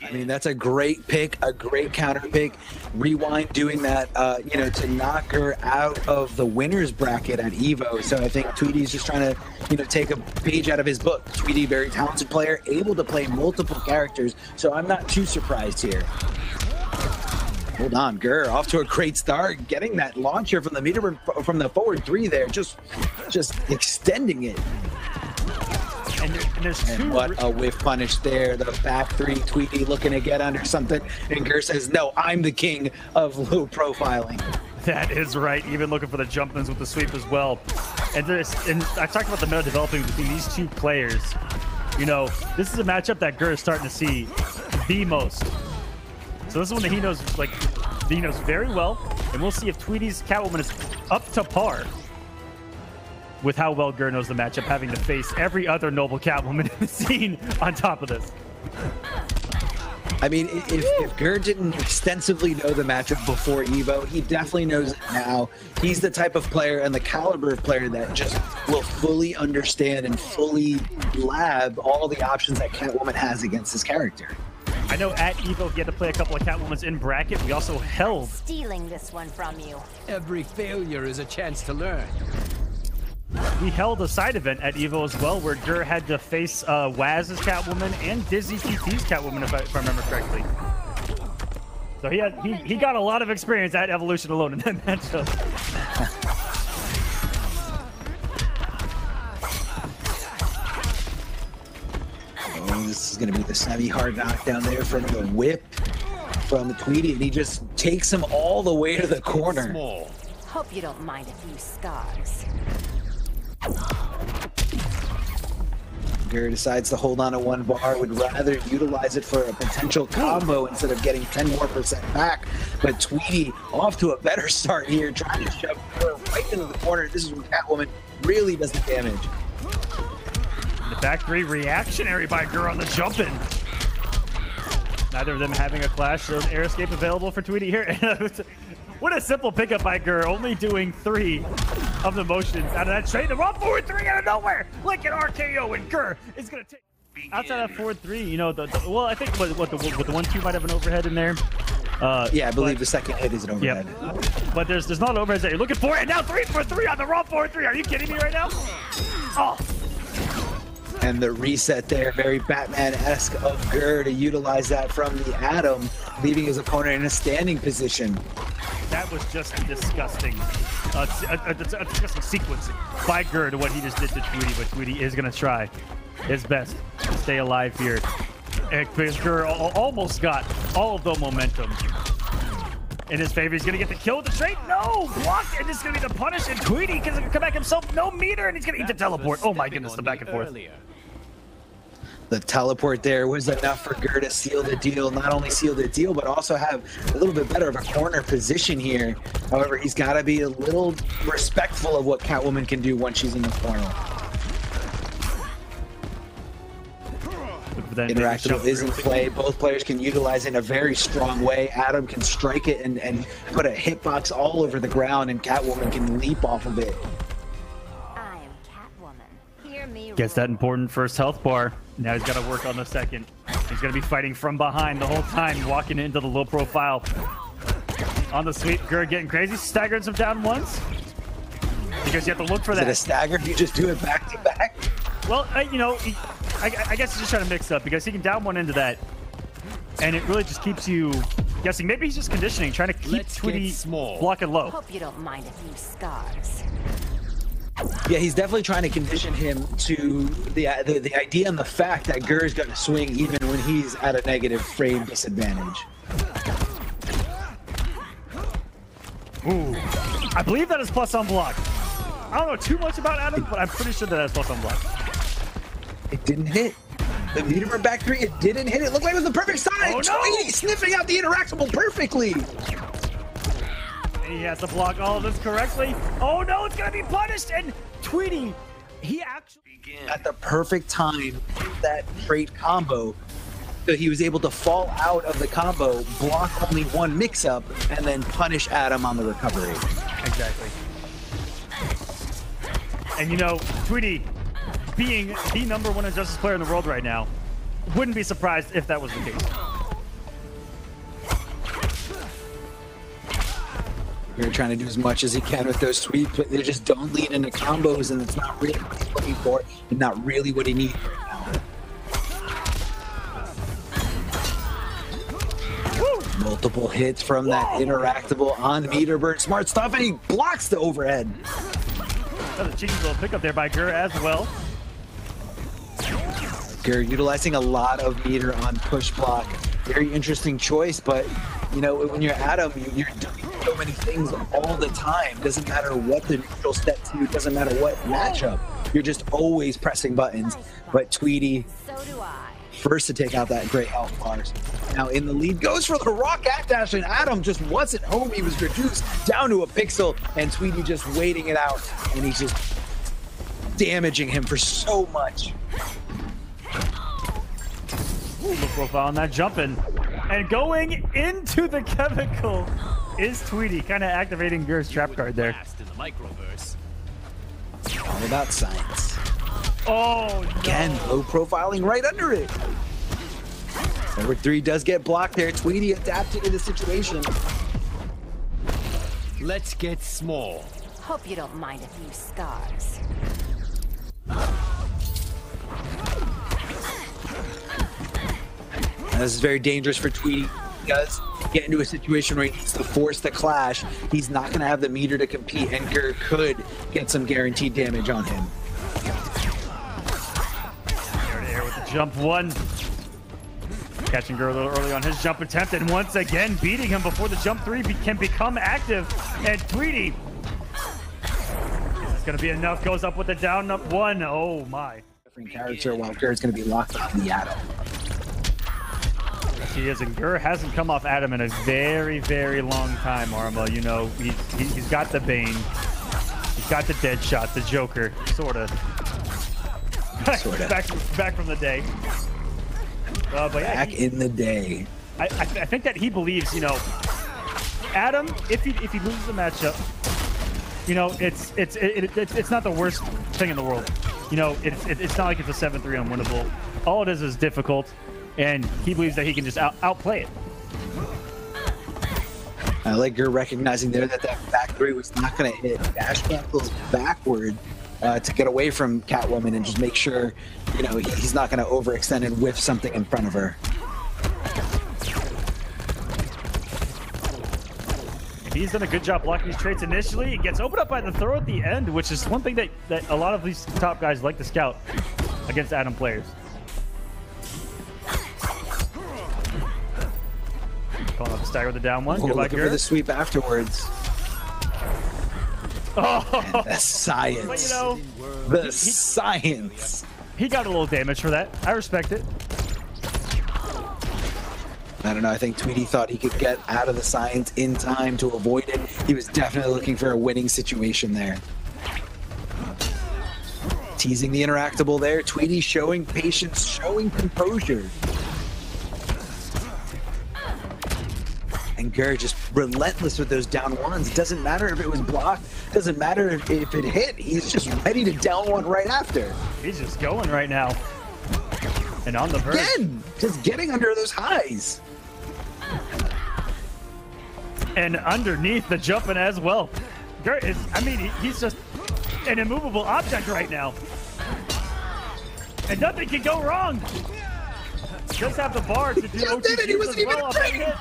I mean, that's a great pick, a great counter pick. Rewind doing that, you know, to knock her out of the winner's bracket at EVO. So I think Tweedy's just trying to, you know, take a page out of his book. Tweedy, very talented player, able to play multiple characters. So I'm not too surprised here. Hold on, Gur off to a great start, getting that launch here from the meter from the forward three there, just extending it. And what a whiff punish there. The back three, Tweedy looking to get under something, and Gur says, no, I'm the king of low profiling. That is right, even looking for the jump ins with the sweep as well. And I talked about the meta developing between these two players. You know, this is a matchup that Gur is starting to see the most. So this is one that he knows, like, he knows very well, and we'll see if Tweedy's Catwoman is up to par with how well Gur knows the matchup, having to face every other noble Catwoman in the scene on top of this. I mean, if Gur didn't extensively know the matchup before EVO, he definitely knows it now. He's the type of player and the caliber of player that just will fully understand and fully lab all the options that Catwoman has against his character. I know at EVO he had to play a couple of Catwomans in bracket. We also held. Stealing this one from you. Every failure is a chance to learn. We held a side event at EVO as well, where Gur had to face Waz's Catwoman and Dizzy TT's Catwoman, if I remember correctly. So he got a lot of experience at Evolution alone in that matchup. Oh, this is going to be the semi-hard knockdown there from the whip from Tweedy, and he just takes him all the way to the corner. Hope you don't mind a few scars. Gur decides to hold on to one bar, would rather utilize it for a potential combo instead of getting 10% more back. But Tweedy off to a better start here, trying to shove her right into the corner. This is when Catwoman really does the damage. The back three reactionary by Gur on the jump-in. Neither of them having a clash, so air escape available for Tweedy here. What a simple pickup by Gur, only doing 3 of the motions out of that straight. The raw forward 3 out of nowhere, like an RKO, and Gur is going to take. Outside of forward 3, you know, well, I think what the 1-2 might have an overhead in there. Yeah, I believe the second hit is an overhead. Yeah, but there's not an overhead that you're looking for, and now 3 for 3 on the raw forward 3. Are you kidding me right now? Oh. And the reset there, very Batman-esque of Gur to utilize that from the Atom, leaving his opponent in a standing position. That was just disgusting. A disgusting sequencing by Gur to what he just did to Tweedy, but Tweedy is going to try his best to stay alive here. Because Gur almost got all of the momentum in his favor. He's going to get the kill with the straight. No! Blocked! And this is going to be the punish. And Tweedy can come back himself. No meter. And he's going to eat the teleport. Oh my goodness, the back and forth. The teleport there was enough for Gur to seal the deal. Not only seal the deal, but also have a little bit better of a corner position here. However, he's got to be a little respectful of what Catwoman can do once she's in the corner. Interactable is in play. Both players can utilize it in a very strong way. Adam can strike it and put a hitbox all over the ground, and Catwoman can leap off of it. I am Catwoman. Hear me. Gets that important first health bar. Now he's got to work on the second. He's going to be fighting from behind the whole time, walking into the low profile. On the sweep, Gur getting crazy, staggering some down ones. Because you have to look for that. Is it a stagger if you just do it back to back? Well, you know, I guess he's just trying to mix up because he can down one into that. And it really just keeps you guessing. Maybe he's just conditioning, trying to keep Tweedy blocking low. Hope you don't mind a few scars. Yeah, he's definitely trying to condition him to the idea and the fact that Gur is going to swing even when he's at a negative frame disadvantage. Ooh, I believe that is plus on block. I don't know too much about Adam, but I'm pretty sure that is plus on block. It didn't hit. The meter from back three, it didn't hit. It looked like it was the perfect time. Oh, no. Tweedy sniffing out the interactable perfectly. He has to block all of this correctly. Oh no, it's gonna be punished. And Tweedy, he actually at the perfect time that great combo. So he was able to fall out of the combo, block only one mix-up, and then punish Adam on the recovery. Exactly. And you know, Tweedy, being the #1 Injustice player in the world right now, Wouldn't be surprised if that was the case. You're trying to do as much as he can with those sweeps, but they just don't lead into combos, and it's not really what he's looking for, and not really what he needs right now. Woo! Multiple hits from that interactable on meter burn. Smart stuff, and he blocks the overhead. Another cheeky little pickup there by Gur as well. Gur utilizing a lot of meter on push block. Very interesting choice, but you know, when you're Adam, you're doing so many things all the time. Doesn't matter what the neutral step to, doesn't matter what matchup. You're just always pressing buttons. But Tweedy, first to take out that great health bars. Now in the lead, goes for the raw cat dash, and Adam just wasn't home. He was reduced down to a pixel, and Tweedy just waiting it out, and he's just damaging him for so much. Look profile on that jumping. And going into the chemical is Tweedy, kind of activating Gur's trap card there. All about science. Oh, no. Again, low profiling right under it. Number 3 does get blocked there. Tweedy adapted to the situation. Let's get small. Hope you don't mind a few scars. This is very dangerous for Tweedy. He does get into a situation where he needs to force the clash. He's not going to have the meter to compete, and Gur could get some guaranteed damage on him. Air to air with the jump one. Catching Gur a little early on his jump attempt, and once again beating him before the jump 3 can become active. And Tweedy, this is going to be enough. Goes up with the down up 1. Oh my. Different character, while Gur is going to be locked on the Adam. He is, and Gur hasn't come off Adam in a very, very long time, Arma. You know, he's got the Bane. He's got the Deadshot, the Joker, sort of. back from the day. But yeah, back in the day. I think that he believes, you know, Adam, if he loses the matchup, you know, it's not the worst thing in the world. You know, it's not like it's a 7-3 unwinnable. All it is difficult. And he believes that he can just outplay it. I like Gur recognizing there that back 3 was not going to hit. Dash cancels backward to get away from Catwoman and just make sure, you know, he's not going to overextend and whiff something in front of her. He's done a good job blocking these traits initially. He gets opened up by the throw at the end, which is one thing that a lot of these top guys like to scout against Adam players. Calling up the stagger with the down 1. Good luck, looking for the sweep afterwards. Oh, and the science. But, you know, the science. He got a little damage for that. I respect it. I don't know. I think Tweedy thought he could get out of the science in time to avoid it. He was definitely looking for a winning situation there. Teasing the interactable there. Tweedy showing patience, showing composure. And Gur just relentless with those down 1s. It doesn't matter if it was blocked. Doesn't matter if it hit. He's just ready to down 1 right after. He's just going right now. And on the verge. Again, just getting under those highs. And underneath the jumping as well. Gur is, I mean, he's just an immovable object right now. And nothing can go wrong. Just have the bar to do OTG he wasn't even hit.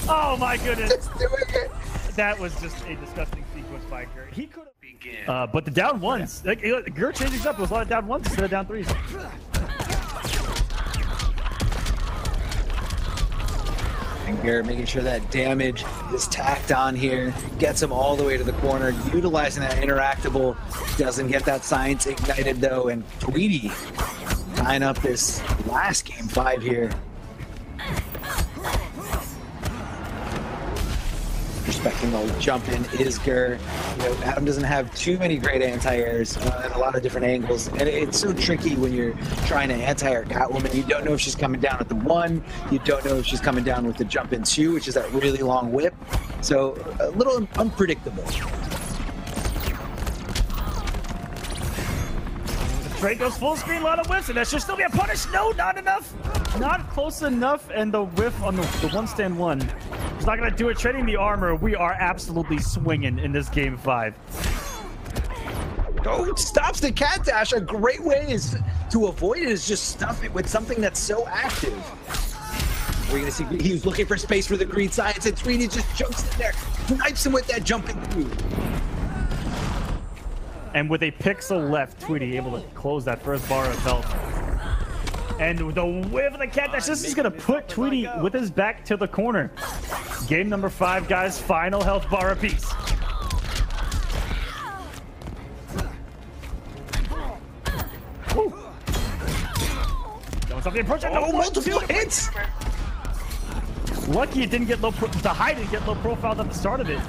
Oh my goodness. Just doing it. That was just a disgusting sequence by Gur. He could have but the down 1s, like, Gur changing up with a lot of down 1s instead of down 3s. And Gur making sure that damage is tacked on here, gets him all the way to the corner, utilizing that interactable. Doesn't get that science ignited though, and Tweedy tying up this last game 5 here. Respecting the jump in is Gur. You know, Adam doesn't have too many great anti-airs at a lot of different angles, and it's so tricky when you're trying to anti-air Catwoman. You don't know if she's coming down at the 1, you don't know if she's coming down with the jump in 2, which is that really long whip. So a little unpredictable. Drake goes full screen, a lot of whiffs, and that should still be a punish. No, not enough. Not close enough, and the whiff on the one stand one is not going to do it. Trading the armor, we are absolutely swinging in this game 5. Oh, stops the cat dash. A great way is to avoid it is just stuff it with something that's so active. We're gonna see he was looking for space for the green science, and Tweedy just jumps in there, snipes him with that jumping through. And with a pixel left, Tweedy able to close that first bar of health. And the whiff of the cat dash, this is gonna put Tweedy with his back to the corner. Game number 5, guys, final health bar apiece. Woo. Something approaching. Oh, multiple hits. Lucky it didn't get low. The high didn't get low profile at the start of it.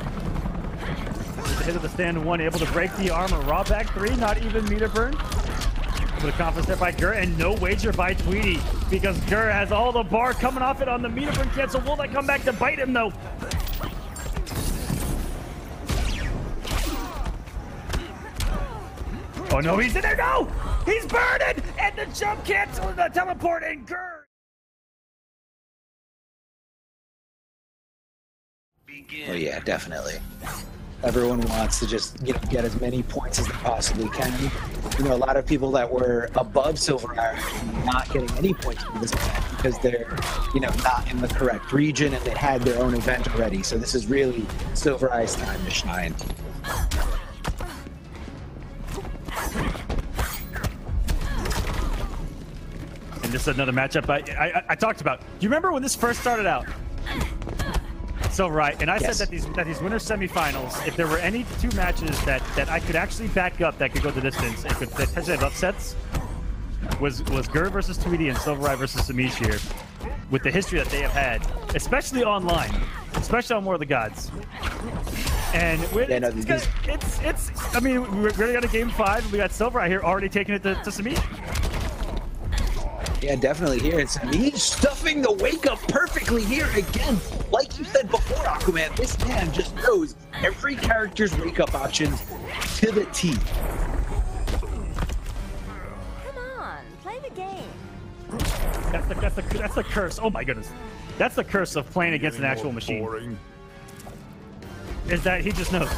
With the hit of the stand 1, able to break the armor. Raw back 3, not even meter burn. With a confidence there by Gur, and no wager by Tweedy because Gur has all the bar coming off it on the meter burn cancel. Will that come back to bite him though? Oh no, he's in there. No, he's burning, and the jump cancel and the teleport, and Gur. Oh yeah, definitely. Everyone wants to just get as many points as they possibly can. You know, a lot of people that were above SylverRye are not getting any points from this event because they're, not in the correct region and they had their own event already. So this is really SylverRye's time to shine. And this is another matchup I talked about. Do you remember when this first started out? SylverRye, and I Yes. said that these Winners Semifinals, if there were any 2 matches that I could actually back up that could go the distance and could potentially have upsets, was Gur versus Tweedy and SylverRye versus Semiij here, with the history that they have had, especially online, especially on War of the Gods. And I mean, we're gonna go to game 5. We got SylverRye here already taking it to Semiij. Yeah, definitely here. It's Semiij stuffing the wake up perfectly here again. Like you said before, Aquaman, this man just knows every character's wake up options to the T. Come on, play the game. That's the curse. Oh my goodness, that's the curse of playing against an actual machine. Boring. Is that he just knows.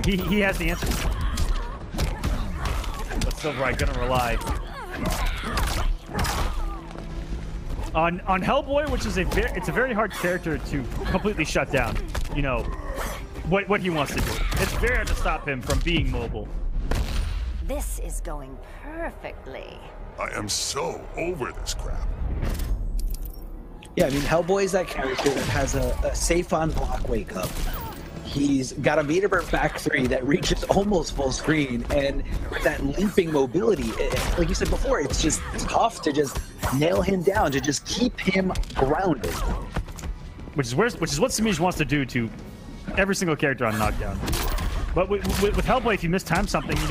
He has the answer. But SylverRye gonna rely on Hellboy, which is it's a very hard character to completely shut down. You know what he wants to do. It's very hard to stop him from being mobile. This is going perfectly. I am so over this crap. Yeah, I mean, Hellboy is that character that has a safe on block wake up. He's got a meter burn back 3 that reaches almost full screen, and with that leaping mobility, like you said before, it's just tough to just nail him down, to just keep him grounded. Which is what Semiij wants to do to every single character on Knockdown. But with Hellboy, if you mistime something, he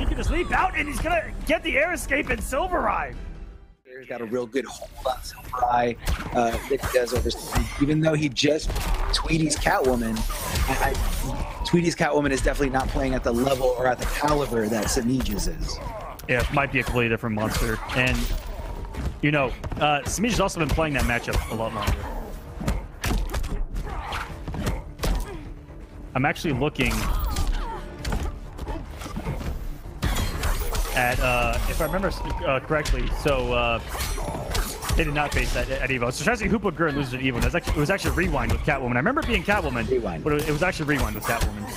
can just leap out and he's gonna get the air escape in SylverRye. He's got a real good hold on SylverRye that he does over Semiij. Even though he just Tweedy's Catwoman, Tweedy's Catwoman is definitely not playing at the level or at the caliber that Semiij's is. Yeah, it might be a completely different monster. And, Semiij has also been playing that matchup a lot longer. I'm actually looking at, if I remember correctly, so they did not face that at EVO. So Tracy Hoopa Gur loses at EVO. It was actually Rewind with Catwoman. I remember it being Catwoman, Rewind. but it was actually Rewind with Catwoman.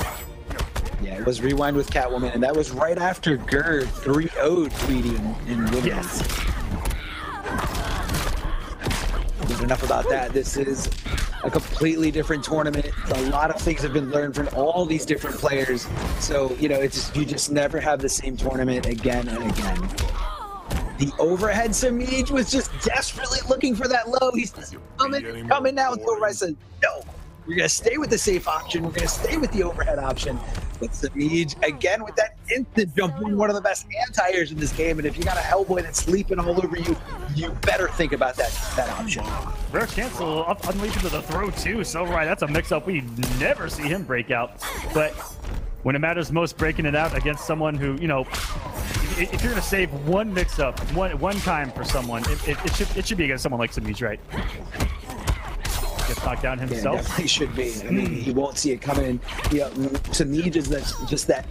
Yeah, it was Rewind with Catwoman, and that was right after Gur 3-0'd Tweedy in Winners. Yes. But enough about that. This is a completely different tournament. A lot of things have been learned from all these different players. So, you just never have the same tournament again and again. The overhead Semiij was just desperately looking for that low. He's just coming now until SylverRye said, no, we're going to stay with the safe option. We're going to stay with the overhead option. But Semiij, again, with that instant jump, one of the best anti-airs in this game. And if you got a Hellboy that's sleeping all over you, you better think about that option. Rare cancel, unleashing to the throw too. SylverRye, that's a mix-up. We never see him break out. But when it matters most, breaking it out against someone who, you know, if you're gonna save one mix-up one time for someone, it should be against someone like Semiij, right? Gets knocked down himself. Yeah, definitely should be. I mean, he won't see it coming. Yeah, Semiij is just that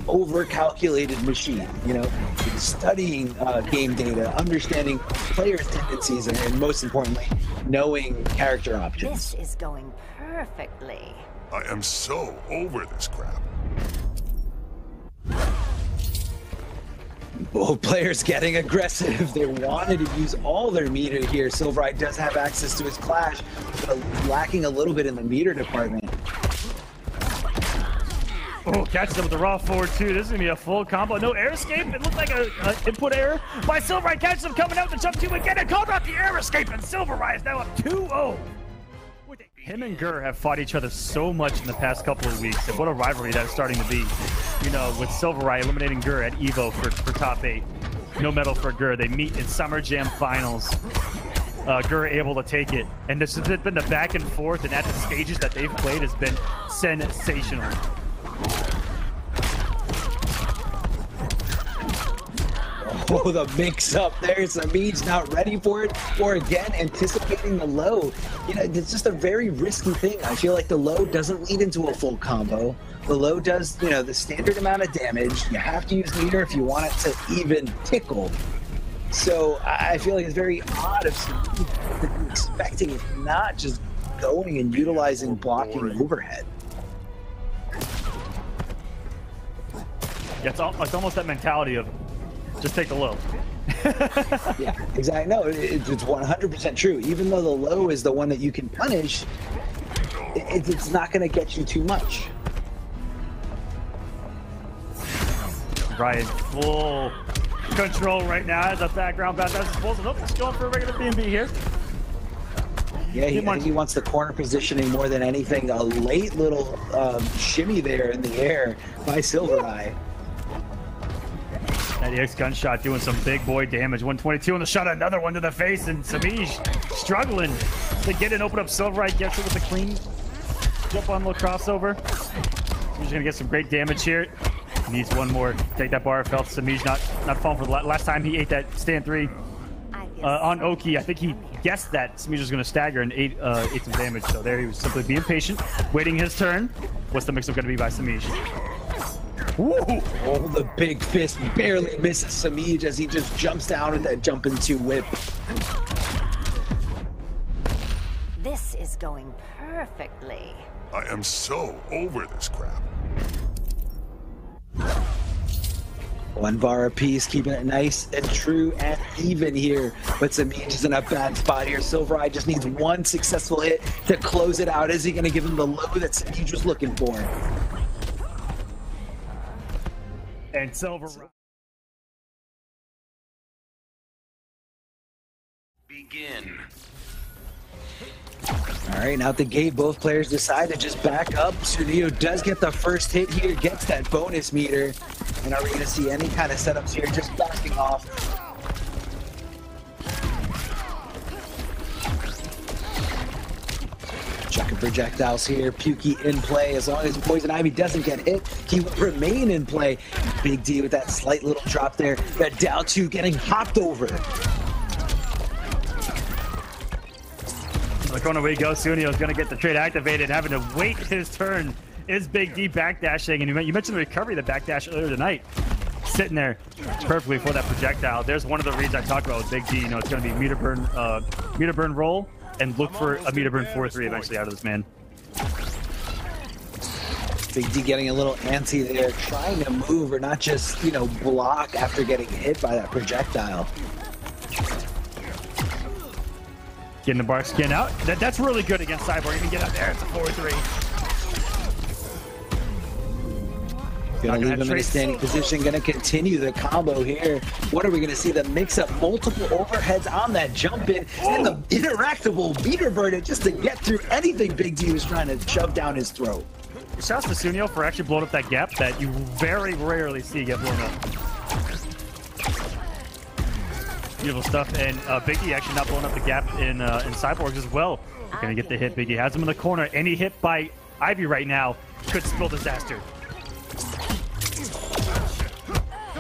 over-calculated machine. You know, studying game data, understanding players' tendencies, and most importantly, knowing character options. This is going perfectly. I am so over this crap. Both players getting aggressive. They wanted to use all their meter here. SylverRye does have access to his clash, but lacking a little bit in the meter department. Oh, catches him with the raw forward two. This is gonna be a full combo. No air escape. It looked like a input error by SylverRye. Catches him coming out the jump two again and called out the air escape, and SylverRye is now up 2-0. Him and Gur have fought each other so much in the past couple of weeks, and what a rivalry that is starting to be. You know, with SylverRye eliminating Gur at EVO for top 8. No medal for Gur. They meet in Summer Jam Finals. Gur able to take it. And this has been the back and forth, and at the stages that they've played has been sensational. Oh, the mix-up there. Semiij's not ready for it, or again, anticipating the low. You know, it's just a very risky thing. I feel like the low doesn't lead into a full combo. The low does, you know, the standard amount of damage. You have to use meter if you want it to even tickle. So I feel like it's very odd of Semiij expecting it, not just going and utilizing blocking overhead. Yeah, it's almost that mentality of just take the low. Yeah, exactly. No, it's 100% true. Even though the low is the one that you can punish, it's not going to get you too much. Ryan, full control right now as a background bounce. That's supposed to just going for a regular B&B here. Yeah, I think he wants the corner positioning more than anything. A late little shimmy there in the air by SylverRye. That EX gunshot doing some big boy damage. 122 on the shot, another one to the face, and Semiij struggling to get it, open up. SylverRye gets it with a clean jump on little crossover. He's gonna get some great damage here. He needs one more. Take that bar. Felt Semiij not falling for the last time he ate that stand 3 on Oki. I think he guessed that Semiij was gonna stagger and ate some damage. So there he was simply being patient, waiting his turn. What's the mix-up gonna be by Semiij? Woo! Oh, the big fist barely misses Semiij as he just jumps down with that jump into whip. This is going perfectly. I am so over this crap. One bar apiece, keeping it nice and true and even here. But Semiij is in a bad spot here. SylverRye just needs one successful hit to close it out. Is he going to give him the low that Semiij was looking for? And SylverRye. Begin. All right, now at the gate, both players decide to just back up. Sooneo does get the first hit here, gets that bonus meter. And are we going to see any kind of setups here? Just backing off. Chucking projectiles here. Pukey in play. As long as Poison Ivy doesn't get hit, he will remain in play. Big D with that slight little drop there. That down 2 getting hopped over. Look on away goes. Sooneo is going to get the trade activated, having to wait his turn. Is Big D backdashing, and you mentioned the recovery, the backdash earlier tonight. Sitting there perfectly for that projectile. There's one of the reads I talked about with Big D. You know, it's going to be meter burn roll, and look for a meter burn 4-3 eventually out of this man. Big D getting a little antsy there, trying to move or not just, you know, block after getting hit by that projectile. Getting the bar skin out. That's really good against Cyborg. You can get out there. It's a 4-3. Gonna leave him in a standing position, gonna continue the combo here. What are we gonna see? The mix-up, multiple overheads on that jump in, and the interactable meter burn just to get through anything Big D was trying to shove down his throat. Shouts to Sooneo for actually blowing up that gap that you very rarely see get blown up. Beautiful stuff, and Big D actually not blowing up the gap in Cyborg as well. We're gonna get the hit. Big D has him in the corner. Any hit by Ivy right now could spill disaster.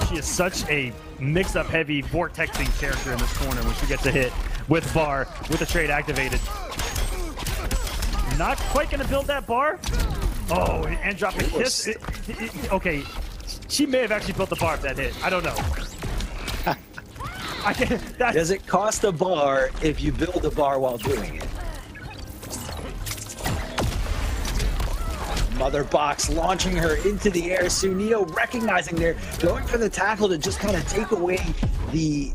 She is such a mix-up heavy vortexing character in this corner when she gets a hit with bar, with the trade activated. Not quite going to build that bar. Oh, and drop a kiss. Okay, she may have actually built the bar if that hit. I don't know. Does it cost a bar if you build a bar while doing it? Mother box launching her into the air. Sooneo recognizing there, going for the tackle to just kind of take away the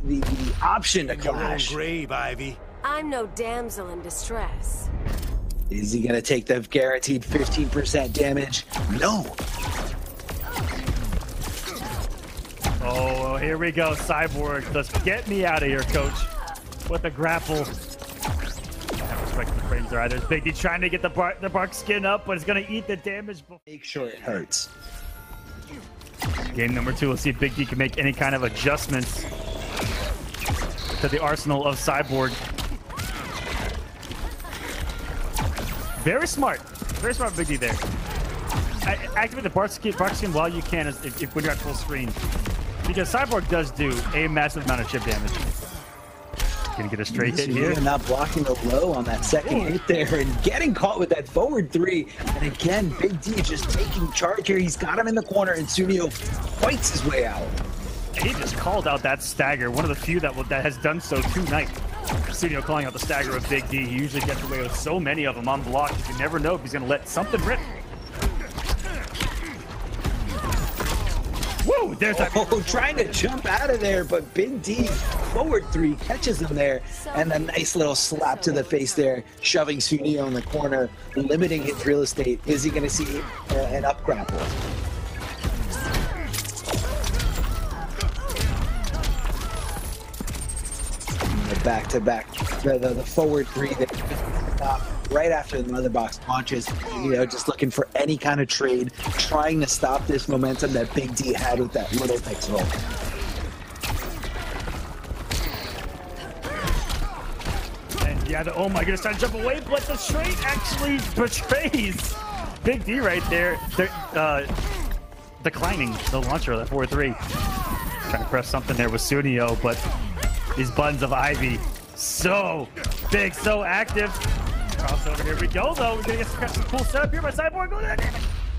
option to clash. Your own grave, Ivy. I'm no damsel in distress. Is he going to take the guaranteed 15% damage? No. Oh, here we go. Cyborg, let's get me out of here, coach. With the grapple. I don't respect the frames there either. Big D trying to get the bark skin up, but it's going to eat the damage. Make sure it hurts. Game number 2. Let's see if Big D can make any kind of adjustments to the arsenal of Cyborg. Very smart Big D there. Activate the bark skin while you can when you're at full screen. Because Cyborg does do a massive amount of chip damage. Gonna get a straight hit here. Not blocking the low on that second hit there and getting caught with that forward 3. And again, Big D just taking charge here. He's got him in the corner and Sooneo fights his way out. And he just called out that stagger. One of the few that has done so tonight. Sooneo calling out the stagger of Big D. He usually gets away with so many of them on block. You can never know if he's gonna let something rip. Woo! There's that. Oh, trying to jump out of there, but Big D forward 3 catches him there, and a nice little slap to the face there, shoving Sooneo in the corner, limiting his real estate. Is he going to see an up grapple? Back to back, the forward 3 that right after the mother box launches, just looking for any kind of trade, trying to stop this momentum that Big D had with that little pixel. And yeah, oh my goodness, trying to jump away, but the trade actually betrays Big D right there. Declining the launcher, that 4-3. Trying to press something there with Sooneo, but these buttons of Ivy, so big, so active. Crossover, here we go, though. We're going to get some cool setup here by Cyborg.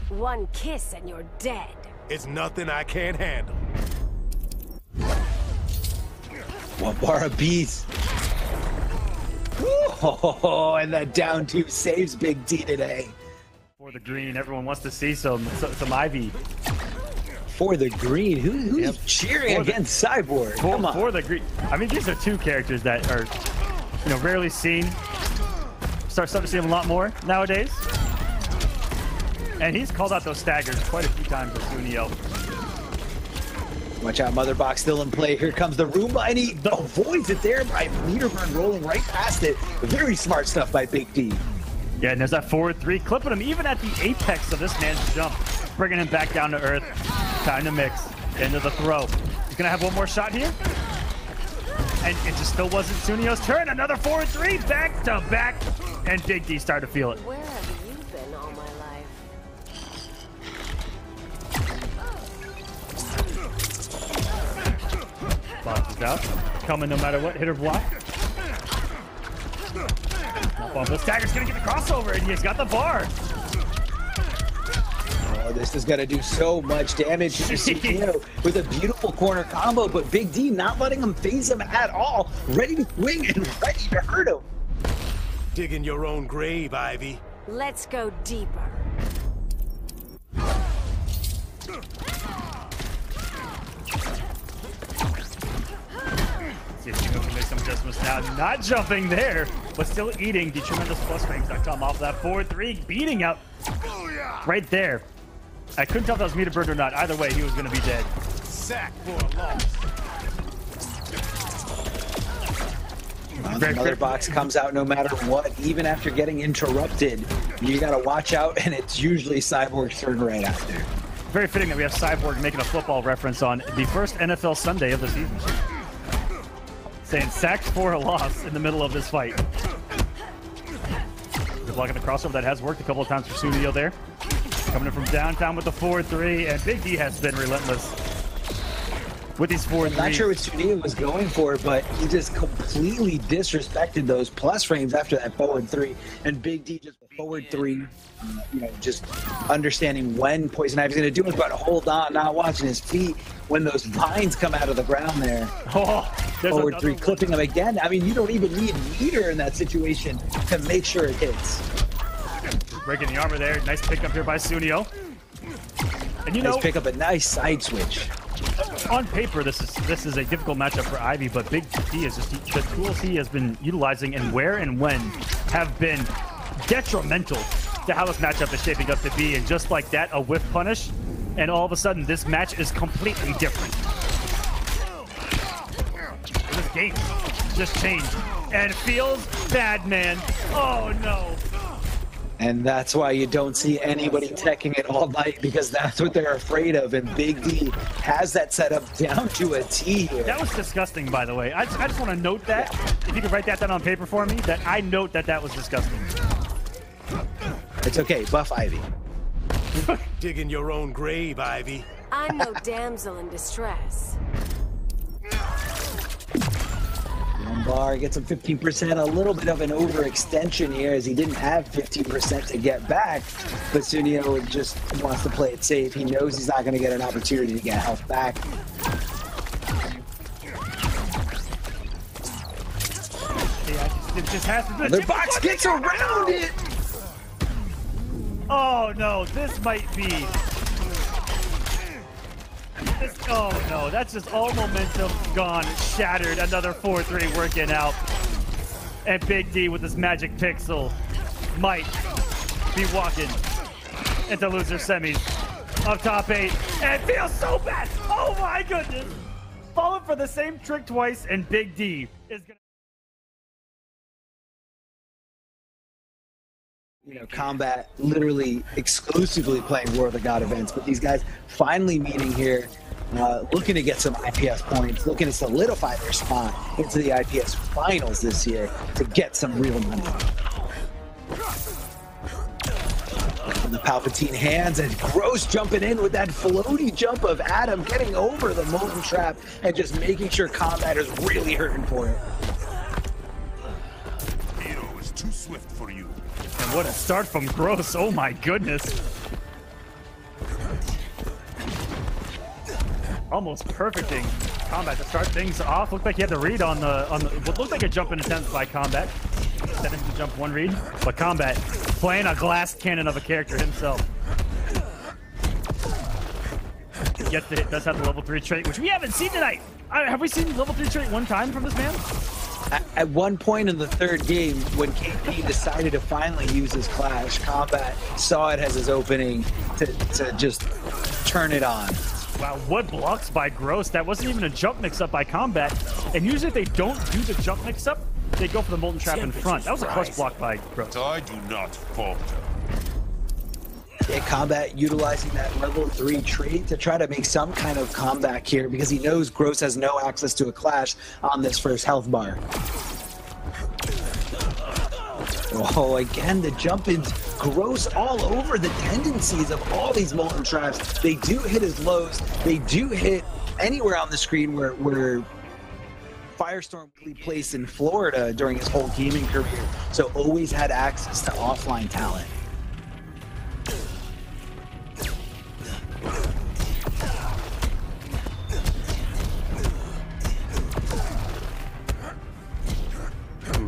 One kiss and you're dead. It's nothing I can't handle. One bar apiece. Oh, and that down 2 saves Big D today. For the green, everyone wants to see some Ivy. For the green, who's cheering against Cyborg? Come on. For the green. I mean, these are 2 characters that are, rarely seen. Starting to see him a lot more nowadays. And he's called out those staggers quite a few times with Sooneo. Watch out, Mother Box still in play. Here comes the Roomba, and he avoids it there by Leaderburn rolling right past it. Very smart stuff by Big D. Yeah, and there's that forward 3, clipping him even at the apex of this man's jump, bringing him back down to earth. Time to mix into the throw. He's gonna have one more shot here. And it just still wasn't Suneo's turn. Another 4-3, back to back. And Big D started to feel it. Where have you been all my life? Box is out. Coming no matter what. Hit or block. The stagger's gonna get the crossover, and he's got the bar. Oh, this is gonna do so much damage to Sooneo with a beautiful corner combo, but Big D not letting him phase him at all. Ready to swing and ready to hurt him. Digging your own grave, Ivy. Let's go deeper. See if Sooneo can make some adjustments now. Not jumping there, but still eating the tremendous plusframes.com off that 4-3, beating out right there. I couldn't tell if that was meter burned or not. Either way, he was going to be dead. Sack for a loss. The Mother Box comes out no matter what, even after getting interrupted. You got to watch out, and it's usually Cyborg's turn right after. Very fitting that we have Cyborg making a football reference on the first NFL Sunday of the season. Saying sacked for a loss in the middle of this fight. Good luck at the crossover. That has worked a couple of times for Sooneo there. Coming in from downtown with the 4-3, and Big D has been relentless. with these 4 I'm not sure what Sooneo was going for, but he just completely disrespected those plus frames after that forward 3. And Big D just forward 3, you know, just understanding when Poison Ivy's going to do it, but hold on, not watching his feet when those vines come out of the ground there. Oh, Forward 3, clipping him again. I mean, you don't even need meter in that situation to make sure it hits. Breaking the armor there. Nice pickup here by Sooneo. And you know, Nice pick up a nice side switch. on paper, this is a difficult matchup for Ivy, but Big D is just the tools he has been utilizing and where and when have been detrimental to how this matchup is shaping up to be. And just like that, a whiff punish, and all of a sudden, this match is completely different. This game just changed, and it feels bad, man. Oh no. And that's why you don't see anybody teching it all night, because that's what they're afraid of. And Big D has that set up down to a T here. That was disgusting, by the way. I just want to note that. If you could write that down on paper for me, that I note that was disgusting. It's okay, buff Ivy. Digging your own grave, Ivy. I'm no damsel in distress. Bar gets him 15%, a little bit of an overextension here as he didn't have 15% to get back, but Sooneo just wants to play it safe. He knows he's not going to get an opportunity to get health back. Yeah, it just has to. The box gets around it! Oh no, this might be. Oh no, that's just all momentum gone, shattered. Another 4-3 working out. And Big D with this magic pixel might be walking into loser semis of top 8. And it feels so bad. Oh my goodness. Falling for the same trick twice, and Big D is gonna. You know, Kombat literally exclusively playing War of the God events, but these guys finally meeting here, looking to get some IPS points, looking to solidify their spot into the IPS finals this year to get some real money. From the Palpatine hands, and Gross jumping in with that floaty jump of Adam, getting over the Molten Trap and just making sure Kombat is really hurting for it. Hero is too swift for you. And what a start from Gross. Oh my goodness. Almost perfecting Kombat to start things off. Looked like he had the read on the what looked like a jump in attempt by Kombat. Set into jump one read, but Kombat playing a glass cannon of a character himself. Gets the hit, does have the level 3 trait, which we haven't seen tonight. Have we seen level 3 trait one time from this man? At one point in the third game, when KP decided to finally use his Clash, Kombat saw it as his opening to just turn it on. Wow, what blocks by Gross. That wasn't even a jump mix-up by Kombat. And usually if they don't do the jump mix-up, they go for the Molten Trap in front. That was a clutch block by Gross. I do not falter. Yeah, Kombat utilizing that level 3 trait to try to make some kind of comeback here, because he knows Gross has no access to a Clash on this first health bar. Oh, again, the jump-ins. Gross all over the tendencies of all these Molten Traps. They do hit his lows. They do hit anywhere on the screen where Firestorm placed in Florida during his whole gaming career. So always had access to offline talent.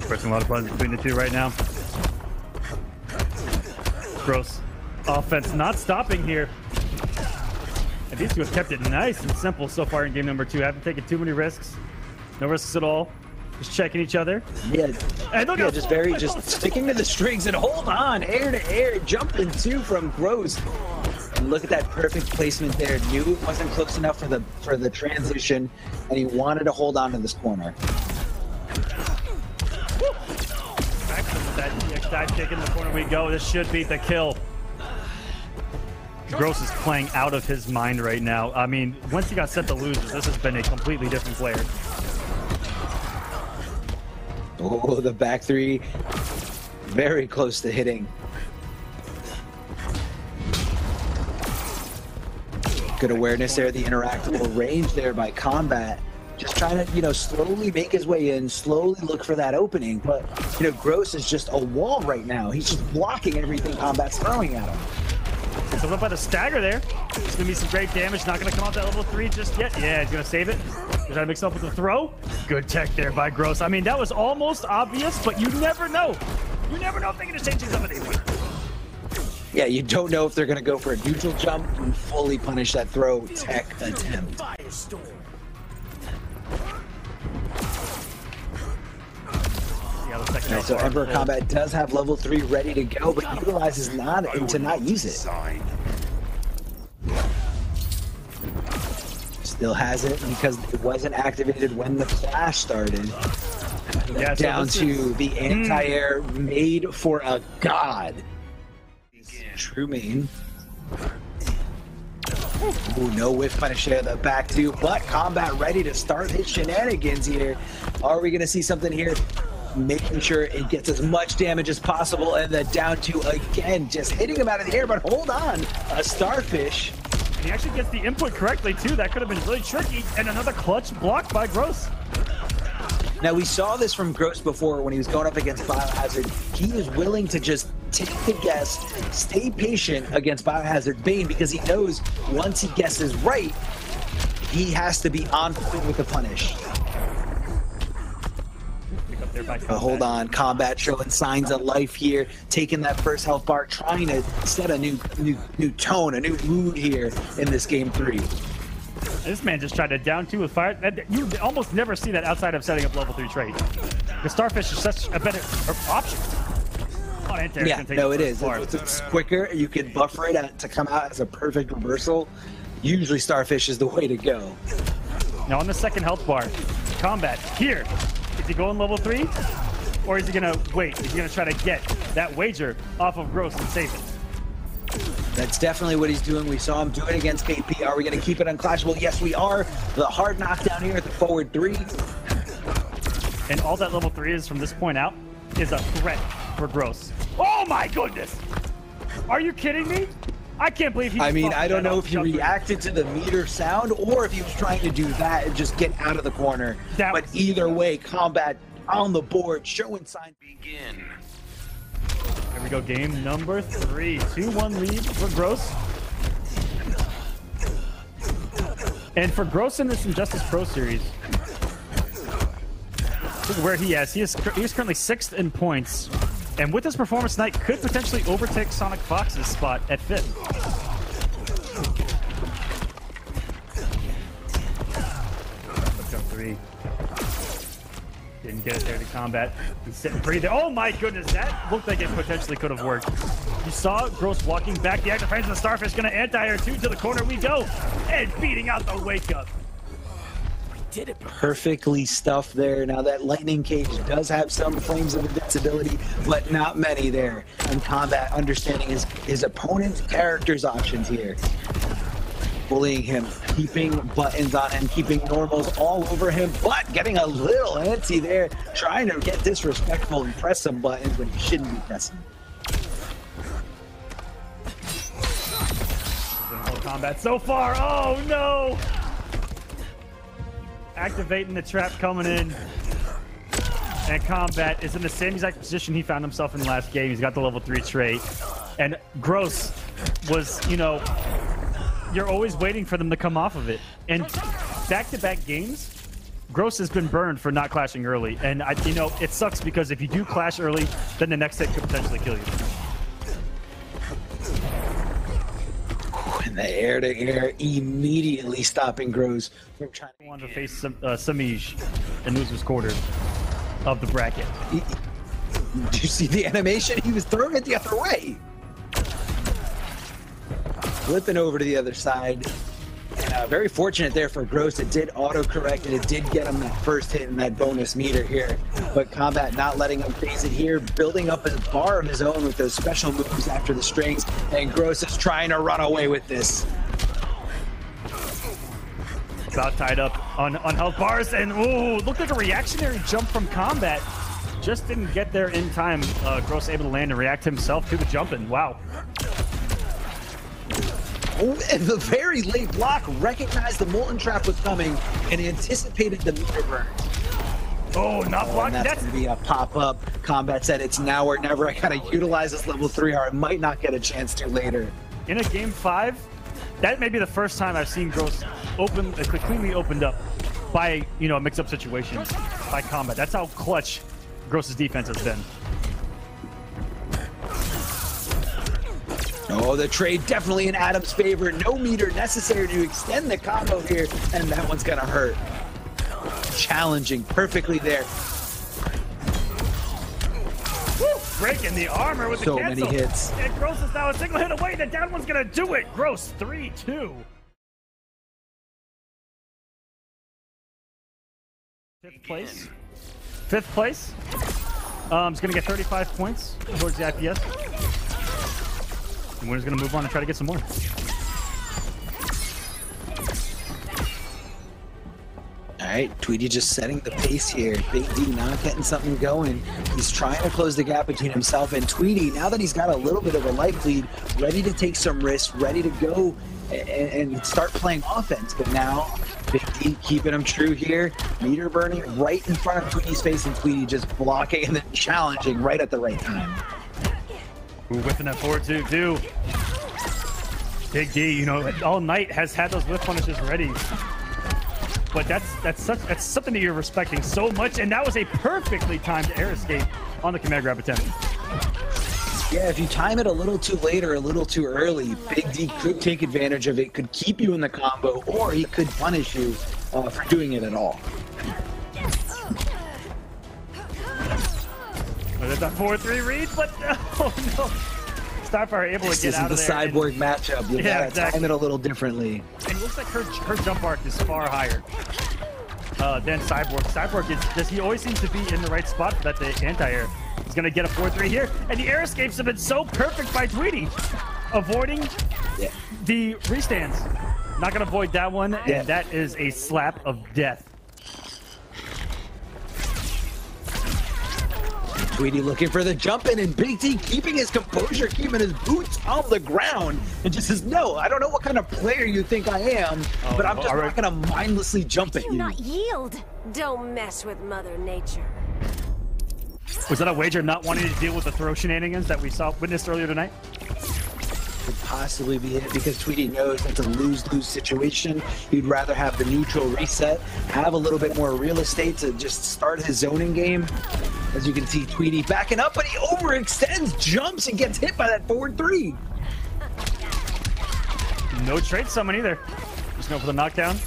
Pressing a lot of buttons between the two right now. Gross offense not stopping here. And these two have kept it nice and simple so far in game number 2. Haven't taken too many risks. No risks at all. Just checking each other. Yeah, and look just sticking to the strings and hold on. Air to air, jumping two from Gross. And look at that perfect placement there. Knew it wasn't close enough for the transition, and he wanted to hold on to this corner. That DX dive kick in the corner we go. This should beat the kill. Gross is playing out of his mind right now. I mean, once he got set to losers, this has been a completely different player. Oh, the back 3. Very close to hitting. Good awareness there, the interactable range there by Kombat. Just trying to, slowly make his way in, slowly look for that opening. But, Gross is just a wall right now. He's just blocking everything Kombat's throwing at him. It's a little bit of stagger there. It's going to be some great damage. Not going to come out that level 3 just yet. Yeah, he's going to save it. He's trying to mix it up with the throw. Good tech there by Gross. I mean, that was almost obvious, but you never know. You never know if they're going to change things up at any point. Yeah, you don't know if they're going to go for a neutral jump and fully punish that throw tech attempt. Firestorm. Right, so Emperor Kombat does have level 3 ready to go, but utilizes to not use it. Still has it because it wasn't activated when the clash started. Yeah, down to the anti-air made for a god. True main. Ooh, no whiff punish there, the back two, but Kombat ready to start his shenanigans here. Are we going to see something here? Making sure it gets as much damage as possible, and the down two again, just hitting him out of the air, but hold on, a starfish. He actually gets the input correctly too. That could have been really tricky, and another clutch block by Gross. Now we saw this from Gross before when he was going up against Biohazard. He was willing to just take the guess, stay patient against Biohazard Bane because he knows once he guesses right, he has to be on point with the punish. Hold on, Kombat showing signs of life here, taking that first health bar, trying to set a new tone, a new mood here in this game 3. This man just tried to down 2 with fire. You almost never see that outside of setting up level 3 trait. The Starfish is such a better option. Yeah, no, it is. It's quicker. You can buffer it to come out as a perfect reversal. Usually Starfish is the way to go. Now on the second health bar, Kombat here. Is he going level 3? Or is he going to wait? Is he going to try to get that wager off of Gross and save it? That's definitely what he's doing. We saw him do it against KP. Are we going to keep it unclashable? Yes, we are. The hard knockdown here at the forward 3. And all that level 3 is from this point out is a threat for Gross. Oh my goodness! Are you kidding me? I can't believe he... I mean, I don't know if he reacted to the meter sound or if he was trying to do that and just get out of the corner. But either way, Kombat on the board, showing sign begin. Here we go, game number 3. 2-1 lead for Gross. And for Gross in this Injustice Pro Series, look where he is. He is currently 6th in points. And with this performance tonight, could potentially overtake Sonic Fox's spot at 5th. Let's go 3. Didn't get it there to Kombat. He's sitting pretty there. Oh my goodness, that looked like it potentially could have worked. You saw Gross walking back. The active frames of the Starfish going to anti-air 2 to the corner we go. And beating out the wake up. Did it perfectly stuffed there. Now that lightning cage does have some frames of invincibility, but not many there. And Kombat understanding his opponent's character's options here. Bullying him, keeping buttons on him, keeping normals all over him, but getting a little antsy there, trying to get disrespectful and press some buttons when he shouldn't be pressing. Kombat so far. Oh no! Activating the trap coming in. And Kombat is in the same exact position he found himself in the last game. He's got the level 3 trait. And Gross was, you're always waiting for them to come off of it. And back-to-back games, Gross has been burned for not clashing early. And, it sucks because if you do clash early, then the next hit could potentially kill you. And the air-to-air immediately stopping Gross from trying to face Semiij in Losers Quarter of the bracket. Did you see the animation? He was throwing it the other way. Flipping over to the other side. Very fortunate there for Gross. It did auto-correct, and it did get him that first hit in that bonus meter here. But Kombat not letting him phase it here, building up a bar of his own with those special moves after the strings, and Gross is trying to run away with this. About tied up on health bars, and ooh, looked like a reactionary jump from Kombat. Just didn't get there in time. Gross able to land and react himself to the jump, and wow. And the very late block recognized the Molten Trap was coming and anticipated the meter burn. Oh, not blocking. That's going to be a pop-up. Kombat said it's now or never. I got to utilize this level 3 or I might not get a chance to later. In a game 5, that may be the first time I've seen Gross cleanly opened up by, you know, a mix-up situation by Kombat. That's how clutch Gross's defense has been. Oh, the trade definitely in Adam's favor. No meter necessary to extend the combo here, and that one's gonna hurt. Challenging perfectly there. Woo! Breaking the armor with So the cancel. many hits. And Gross is now a single hit away. The down one's gonna do it. Gross 3-2. 5th place. 5th place. Is gonna get 35 points towards the IPS. And winner's gonna move on and try to get some more. All right, Tweedy just setting the pace here. Big D not getting something going. He's trying to close the gap between himself and Tweedy. Now that he's got a little bit of a life lead, ready to take some risks, ready to go and start playing offense. But now, Big D keeping him true here. Meter burning right in front of Tweedy's face, and Tweedy just blocking and then challenging right at the right time. Ooh, whipping that forward too. Big D, you know, all night has had those whip punishes ready. But that's something that you're respecting so much, and that was a perfectly timed air escape on the command grab attempt. Yeah, if you time it a little too late or a little too early, Big D could take advantage of it, could keep you in the combo, or he could punish you for doing it at all. There's that 4-3 read, but oh no. Starfire able to get out of there. This isn't the Cyborg matchup. You gotta time it a little differently. And it looks like her jump arc is far higher than Cyborg. Cyborg he always seems to be in the right spot for that anti-air. He's gonna get a 4-3 here, and the air escapes have been so perfect by Tweedy, avoiding the restands. Not gonna avoid that one, and that is a slap of death. Tweedy looking for the jump in, and Big D keeping his composure, keeping his boots on the ground, and just says, no, I don't know what kind of player you think I am, but I'm just not gonna mindlessly jump at you. Do not yield. Don't mess with Mother Nature. Was that a wager not wanting to deal with the throw shenanigans that we witnessed earlier tonight? Could possibly be it because Tweedy knows that's a lose-lose situation. He'd rather have the neutral reset, have a little bit more real estate to just start his zoning game. As you can see, Tweedy backing up, but he overextends, jumps, and gets hit by that forward 3. No trade summon either. Just going for the knockdown.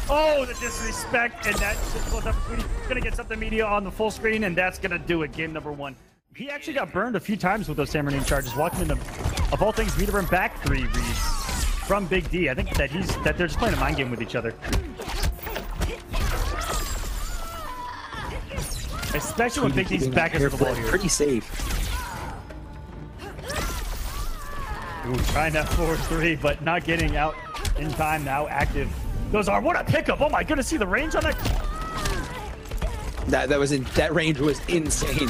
Oh, the disrespect, and that just goes up. Tweedy's gonna get something media on the full screen, and that's gonna do it. Game number 1. He actually got burned a few times with those Samurai charges, walking into, of all things, meter burn back 3 reads from Big D. I think that they're just playing a mind game with each other. Especially when Big D's back into the wall here. Pretty safe. Ooh, trying that 4-3, but not getting out in time now. Active. Those are what a pickup! Oh my goodness, see the range on that. That range was insane.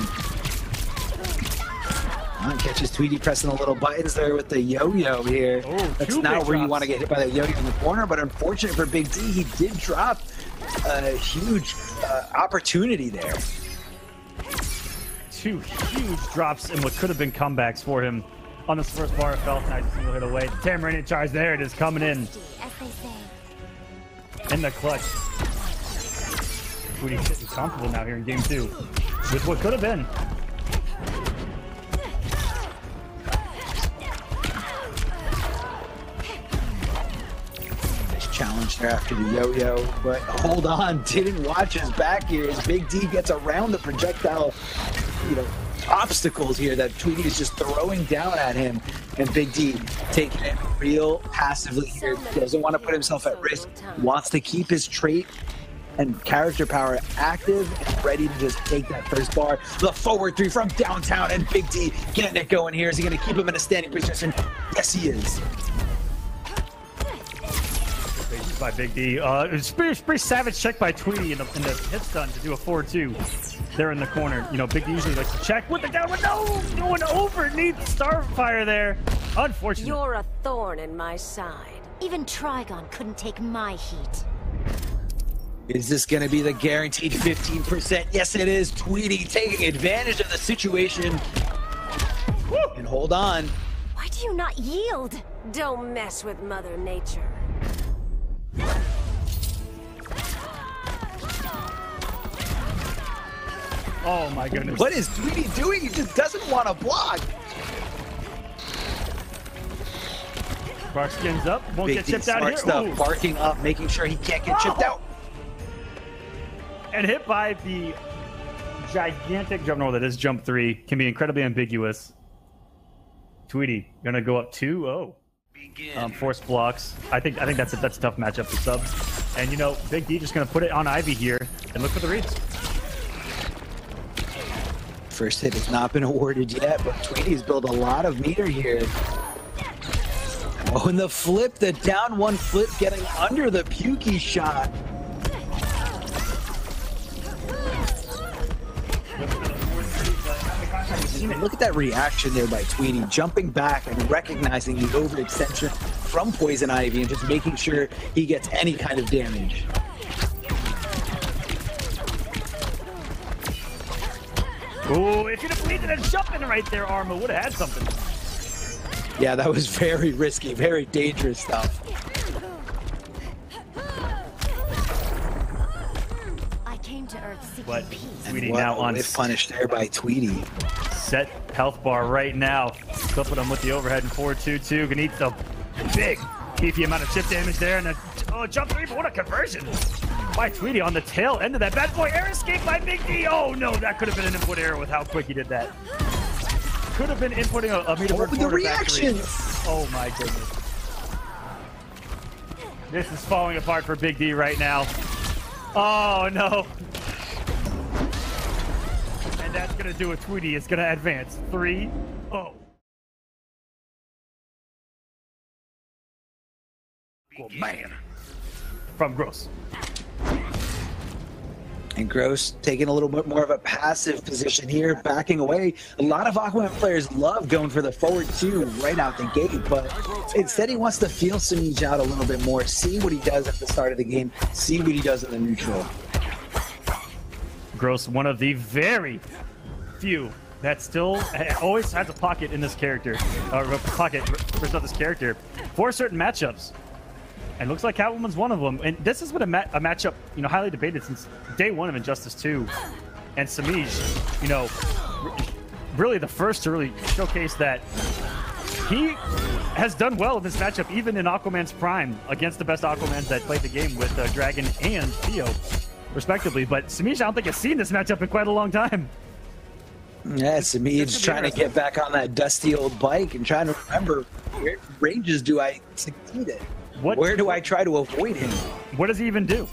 Catches Tweedy pressing the little buttons there with the yo-yo here. Oh, that's not where you want to get hit by the yo-yo in the corner, but unfortunate for Big D, he did drop a huge opportunity there. 2 huge drops in what could have been comebacks for him on this first bar. Felt nice single hit away. Tamarind charge there. It is coming in. In the clutch. Tweedy's getting comfortable now here in game 2 with what could have been. Challenge there after the yo-yo, but hold on, didn't watch his back here as Big D gets around the projectile, obstacles here that Tweedy is just throwing down at him, and Big D taking it real passively here. Doesn't want to put himself at risk, wants to keep his trait and character power active and ready to just take that first bar. The forward 3 from downtown, and Big D getting it going here. Is he going to keep him in a standing position? Yes, he is. by Big D. It was pretty savage check by Tweedy in the hit stun to do a 4-2 there in the corner. You know, Big D usually likes to check with the down one. No, going overneath Starfire there. Unfortunate. You're a thorn in my side. Even Trigon couldn't take my heat. Is this going to be the guaranteed 15%? Yes, it is. Tweedy taking advantage of the situation. Woo! And hold on. Why do you not yield? Don't mess with Mother Nature. Oh my goodness. What is Tweedy doing? He just doesn't want to block. Bark skins up. Won't Big get D chipped out smart here. stuff, Ooh. barking up, making sure he can't get chipped out. And hit by the gigantic jump. No, that is jump 3. Can be incredibly ambiguous. Tweedy gonna go up 2-0. Force blocks. I think that's a tough matchup for sub. And you know, Big D just gonna put it on Ivy here and look for the reads. First hit has not been awarded yet, but Tweedy's built a lot of meter here. Oh, and the flip, the down one flip, getting under the Pukey shot. Look at that reaction there by Tweedy, jumping back and recognizing the overextension from Poison Ivy and just making sure he gets any kind of damage. Ooh, if you'd have needed a jump in right there, Arma would have had something. Yeah, that was very risky, very dangerous stuff. I came to Earth seeking But peace. Tweedy What now a on whiff punish there by Tweedy. set health bar right now. Clipping him with the overhead in 4-2-2. Gonna eat the big beefy amount of chip damage there, and a jump 3, but what a conversion by Tweedy on the tail end of that bad boy air escape by Big D. Oh no, that could have been an input error with how quick he did that. Could have been inputting a meter Oh, the reactions! Oh my goodness. This is falling apart for Big D right now. Oh no. And that's gonna do it. Tweedy is gonna advance 3-0. Man. From Gross. And Gross taking a little bit more of a passive position here, backing away. A lot of Aquaman players love going for the forward 2 right out the gate, but instead he wants to feel Semiij out a little bit more, see what he does at the start of the game, see what he does in the neutral. Gross, one of the very few that still always has a pocket in this character, or a pocket for this character for certain matchups. And looks like Catwoman's one of them. And this has been a matchup, you know, highly debated since day 1 of Injustice 2. And Semiij, you know, really the first to really showcase that he has done well in this matchup, even in Aquaman's prime, against the best Aquamans that played the game with Dragon and Theo, respectively. But Semiij, I don't think has seen this matchup in quite a long time. Yeah, Semiij trying to get back on that dusty old bike and trying to remember where ranges do I succeed in? Where do I try to avoid him? What does he even do?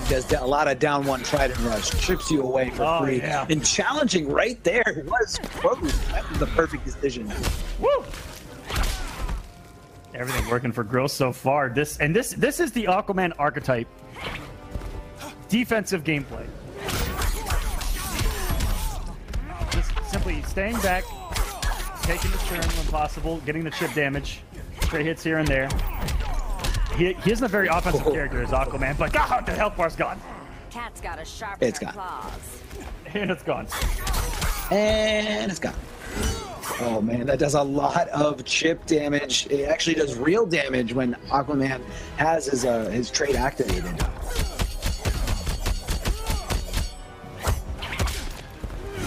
He does a lot of down one try to rush, trips you away for free. Yeah. And challenging right there was close. That was the perfect decision. Woo! Everything working for Gross so far. This is the Aquaman archetype. Defensive gameplay. Just simply staying back, taking the turn when possible, getting the chip damage. Straight hits here and there. He isn't a very offensive character as Aquaman, but God, the health bar's gone. Cat's got a sharp It's pair of gone. claws. And it's gone. And it's gone. Oh man, that does a lot of chip damage. It actually does real damage when Aquaman has his trait activated.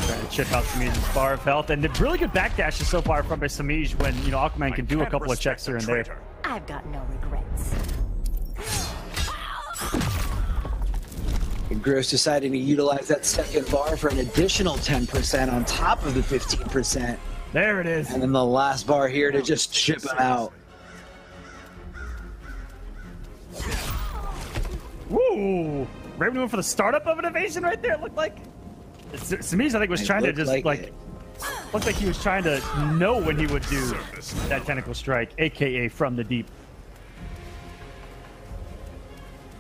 Trying to chip out Semiij's bar of health, and the really good backdashes so far from Semiij when, you know, Aquaman can do a couple of checks here and there. I've got no regrets. And Gross deciding to utilize that second bar for an additional 10% on top of the 15%. There it is. And then the last bar here to just chip him out. Woo! Raven went for the startup of an evasion right there, it looked like. Semiij, I think, was trying to just, like looked like he was trying to know when he would do that tentacle strike, a.k.a. from the deep.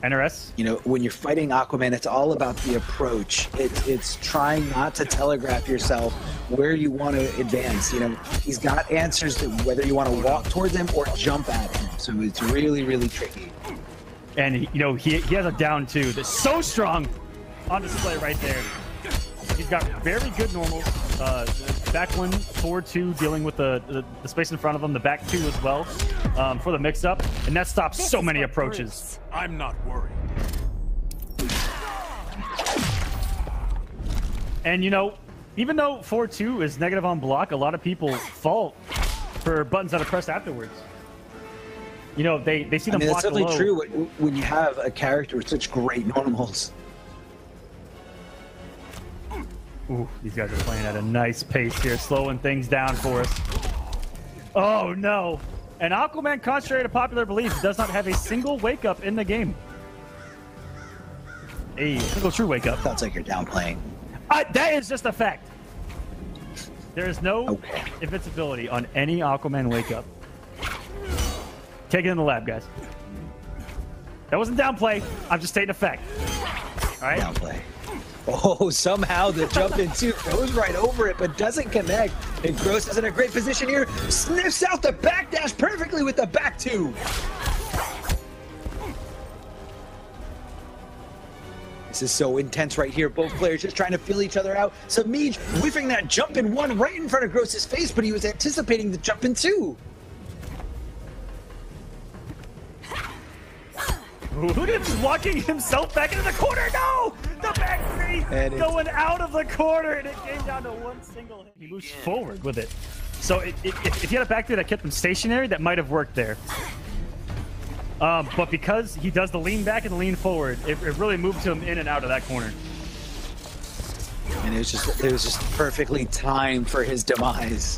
NRS. You know, when you're fighting Aquaman, it's all about the approach. It's trying not to telegraph yourself where you want to advance. You know, he's got answers to whether you want to walk towards him or jump at him. So it's really, really tricky. And, you know, he has a down two that's so strong on display right there. He's got very good normals. Back one, 4-2, dealing with the space in front of him. The back two as well for the mix-up. And that stops so many approaches. I'm not worried. And, you know, even though 4-2 is negative on block, a lot of people fall for buttons that are pressed afterwards. You know, they see them block that's definitely low. true when you have a character with such great normals. Ooh, these guys are playing at a nice pace here, slowing things down for us. Oh, no. And Aquaman, contrary to popular belief, does not have a single wake-up in the game. A single true wake-up. Sounds like you're downplaying. That is just a fact. There is no invincibility on any Aquaman wake-up. Take it in the lab, guys. That wasn't downplay. I'm just stating a fact. All right? Downplay. Oh, somehow the jump in two goes right over it, but doesn't connect. And Gross is in a great position here. Sniffs out the backdash perfectly with the back two. This is so intense right here. Both players just trying to feel each other out. Semiij whiffing that jump in one right in front of Gross's face, but he was anticipating the jump in two. Look at him walking himself back into the corner. No! The back three going out of the corner, and it came down to one single hit. He moves forward with it. So if he had a back three that kept him stationary, that might have worked there. But because he does the lean back and the lean forward, it really moved him in and out of that corner. And it was just perfectly timed for his demise.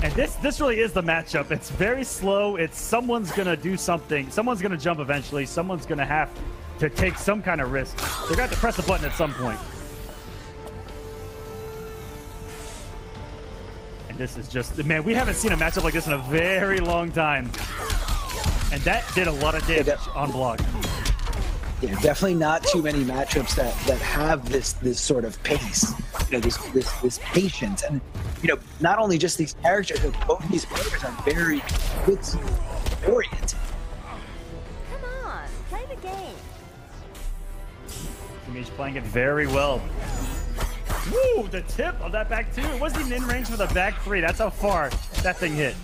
And this really is the matchup. It's very slow. It's someone's gonna do something. Someone's gonna jump eventually. Someone's gonna have to take some kind of risk. They're gonna have to press the button at some point. And this is just, man, we haven't seen a matchup like this in a very long time. And that did a lot of damage on block. Yeah, definitely not too many matchups that have this sort of pace, you know, this patience, and you know, not only just these characters, but both these players are very good oriented. Come on, play the game. Semiij playing it very well. Woo! The tip of that back two. It wasn't even in range for the back three. That's how far that thing hit.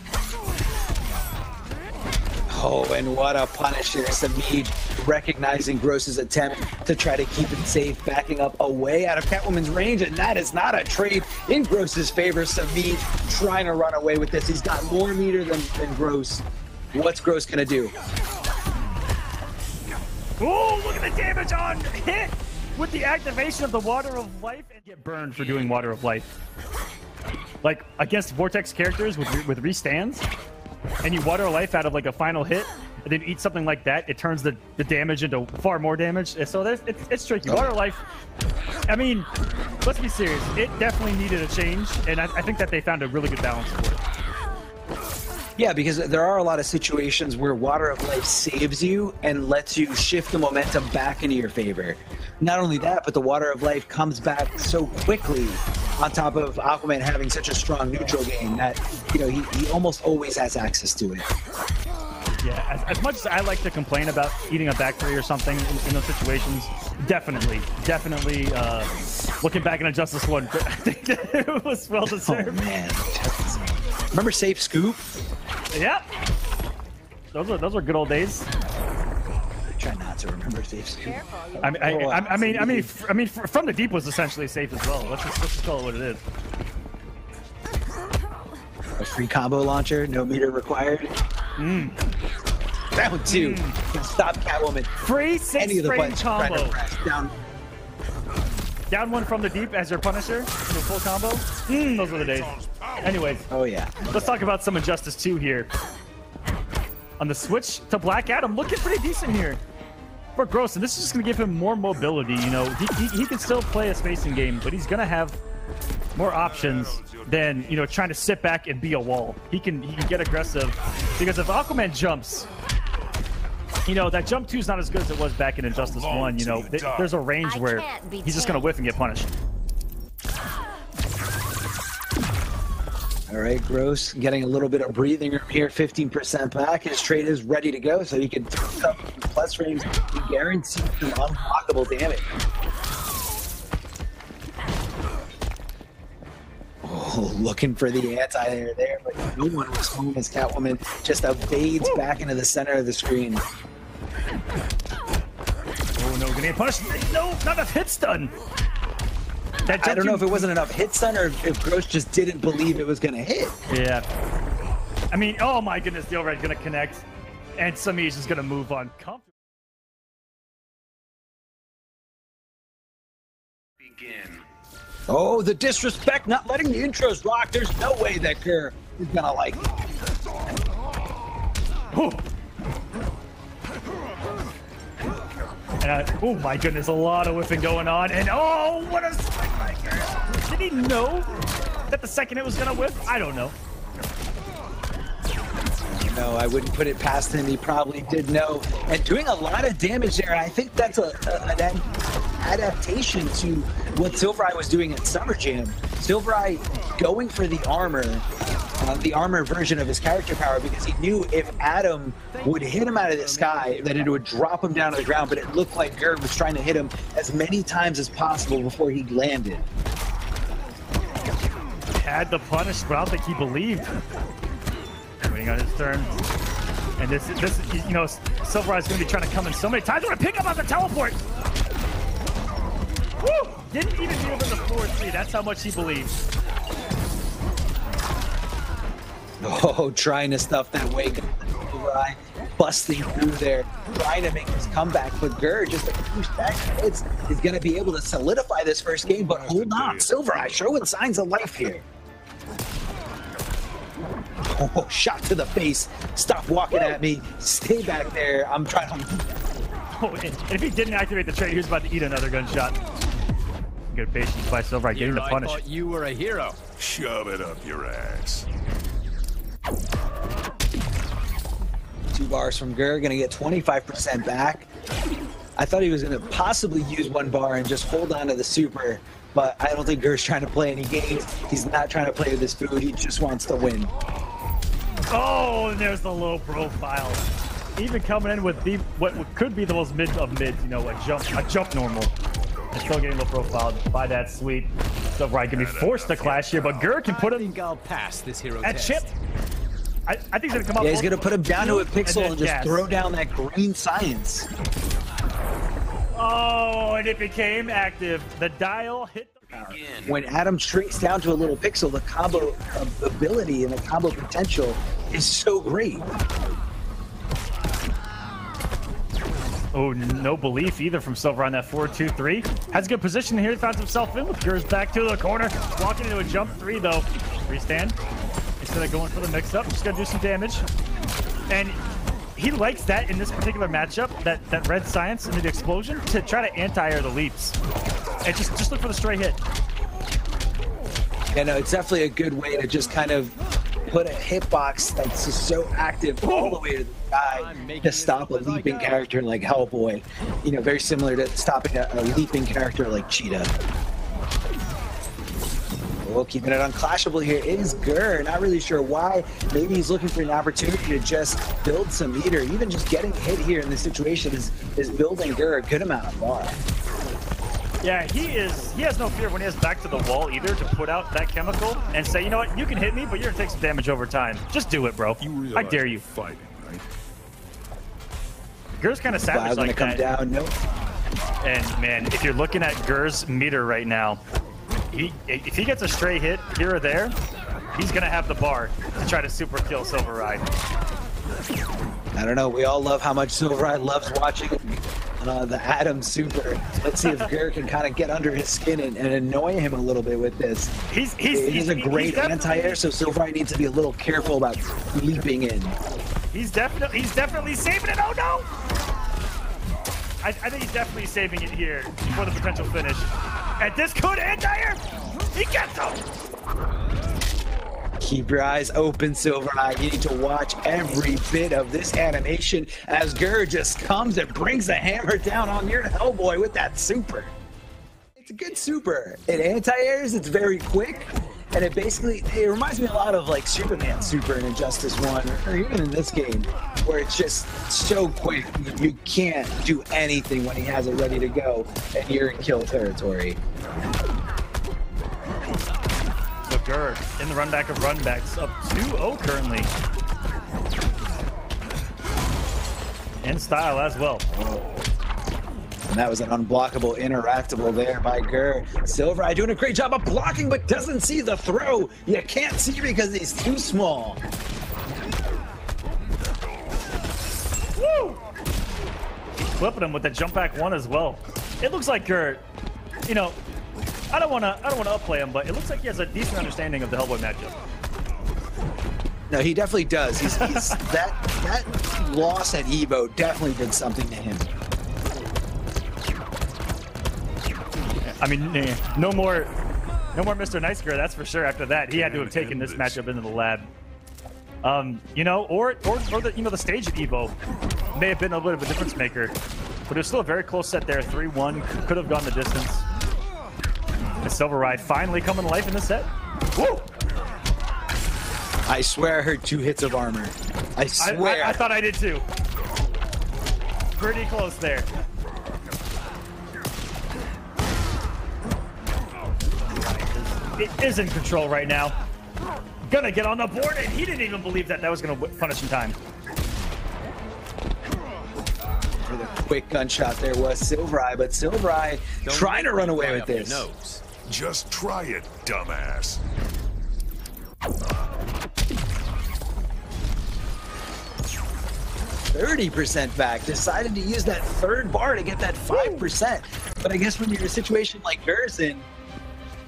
Oh, and what a punish here. Semiij recognizing Gross's attempt to try to keep it safe, backing up away out of Catwoman's range, and that is not a trade in Gross's favor. Semiij trying to run away with this. He's got more meter than Gross. What's Gross gonna do? Oh, look at the damage on hit with the activation of the Water of Life and get burned for doing Water of Life. Like against Vortex characters with restands, and you Water of Life out of like a final hit, and then you eat something like that, it turns the damage into far more damage. So it's tricky. Water of Life, I mean, let's be serious. It definitely needed a change, and I think that they found a really good balance for it. Yeah, because there are a lot of situations where Water of Life saves you and lets you shift the momentum back into your favor. Not only that, but the Water of Life comes back so quickly on top of Aquaman having such a strong neutral game that, you know, he almost always has access to it. Yeah, as much as I like to complain about eating a back three or something in those situations, definitely, looking back in a Justice one, I think it was well deserved. Oh, man. Remember Safe Scoop? Yeah. Those were good old days. I try not to remember Safe Scoop. Careful, you I mean, From the Deep was essentially safe as well. Let's just call it what it is. A free combo launcher, no meter required. Round two. Can stop Catwoman. Free 6-frame combo. Down one from the deep as your Punisher for full combo. Those were the days. Anyways. Oh yeah. Let's talk about some Injustice 2 here. On the switch to Black Adam, looking pretty decent here for Gross, and this is just going to give him more mobility. You know, he can still play a spacing game, but he's going to have more options than, you know, trying to sit back and be a wall. He can get aggressive, because if Aquaman jumps, you know, that jump 2 is not as good as it was back in Injustice 1. You know, there's a range where he's just going to whiff and get punished. All right, Gross getting a little bit of breathing room here, 15% back. His trade is ready to go, so he can throw up plus frames and guarantee some unblockable damage. Oh, looking for the anti-air there, but no one was home as Catwoman just evades back into the center of the screen. Oh no, gonna get punished. No, not enough hit stun. I don't know if it wasn't enough hit stun or if Gross just didn't believe it was going to hit. Yeah. I mean, oh my goodness, the overhead going to connect, and Semiij is going to move on comfortably. Begin. Oh, the disrespect, not letting the intros rock. There's no way that Kerr is going to like it. And oh my goodness, a lot of whiffing going on. And oh, what a spike by Kerr. Did he know that the second it was going to whiff? I don't know. No, I wouldn't put it past him. He probably did know. And doing a lot of damage there. I think that's an adaptation to what SylverRye was doing at Summer Jam. SylverRye going for the armor version of his character power, because he knew if Adam would hit him out of the sky, that it would drop him down to the ground, but it looked like Gerd was trying to hit him as many times as possible before he landed. Had the punish, but I don't think he believed. Waiting on his turn. And this you know, SylverRye's going to be trying to come in so many times. We're going to pick him up the teleport. Woo! Didn't even deal with the 4-3. That's how much he believes. Oh, trying to stuff that wake up. SylverRye busting through there, trying to make his comeback. But Gerd, just a few stacks of hits, is going to be able to solidify this first game. But hold on, SylverRye showing signs of life here. Oh, shot to the face. Stop walking at me. Stay back there. I'm trying to... Oh, and if he didn't activate the trade, he was about to eat another gunshot. Good patience by SylverRye getting the punish. I thought you were a hero. Shove it up your ass. 2 bars from Gerd, gonna get 25% back. I thought he was gonna possibly use 1 bar and just hold on to the super, but I don't think Gerd's trying to play any games. He's not trying to play with his food. He just wants to win. Oh, and there's the low profile. Even coming in with what could be the most mid of mids, you know, a jump normal. And still getting low profile by that sweep. SylverRye can be forced to clash here, but Gerd can put him I think I'll pass this hero at test. chip. I think he's gonna come up. Yeah, he's gonna put him down to a pixel and just gas. throw down that green science. Oh, and it became active. The dial hit the power. When Adam shrinks down to a little pixel, the combo ability and the combo potential is so great. Oh, no belief either from SylverRye on that 4-2-3. Has a good position here. He finds himself in with Gerd's back to the corner. Walking into a jump 3 though. Freestand. Instead of going for the mix-up, just gonna do some damage. And he likes that in this particular matchup, that red science into the explosion, to try to anti-air the leaps. And just look for the stray hit. Yeah, no, it's definitely a good way to just kind of put a hitbox that's just so active all the way to the sky to stop a leaping character like Hellboy. You know, very similar to stopping a leaping character like Cheetah. Well, keeping it unclashable here is Gerd. Not really sure why. Maybe he's looking for an opportunity to just build some meter. Even just getting hit here in this situation is building Gerd a good amount of bar. Yeah, he has no fear when he has back to the wall either to put out that chemical and say, you know what, you can hit me, but you're gonna take some damage over time. Just do it, bro. I dare you. Fighting, right? Gerd's kind of savage like come that. Down. Nope. And man, if you're looking at Gerd's meter right now, if he gets a stray hit here or there, he's gonna have the bar to try to super kill SylverRye. I don't know. We all love how much SylverRye loves watching the Adam Super. Let's see if Gerd can kind of get under his skin and annoy him a little bit with this. He's a great anti-air, so SylverRye needs to be a little careful about leaping in. He's definitely saving it. Oh no! I think he's definitely saving it here for the potential finish. And this could anti-air. He gets him! Keep your eyes open, SylverRye. You need to watch every bit of this animation as Gur just comes and brings the hammer down on your Hellboy with that super. It's a good super. It anti-airs, it's very quick, and it reminds me a lot of like Superman super in Injustice 1, or even in this game, where it's just so quick, you can't do anything when he has it ready to go, and you're in kill territory. So Gur in the runback of runbacks, up 2-0 currently. In style as well. And that was an unblockable interactable there by Gur. SylverRye doing a great job of blocking, but doesn't see the throw. You can't see because he's too small. Woo! Flipping him with the jump back one as well. It looks like Gur, you know, I don't wanna upplay him, but it looks like he has a decent understanding of the Hellboy matchup. No, he definitely does. He's that loss at Evo definitely did something to him. I mean, no more Mr. Nice Gur, that's for sure. After that, he had to have taken this matchup into the lab. You know, or the stage at Evo may have been a bit of a difference maker, but it was still a very close set there. 3-1 could have gone the distance. And SylverRye finally coming to life in this set. Woo! I swear I heard 2 hits of armor. I swear. I thought I did too. Pretty close there. It is in control right now. Gonna get on the board, and he didn't even believe that was gonna punish in time. For the quick gunshot there was SylverRye, but SylverRye trying to run away with this. Just try it, dumbass. 30% back, decided to use that third bar to get that 5%. But I guess when you're in a situation like Gur's in,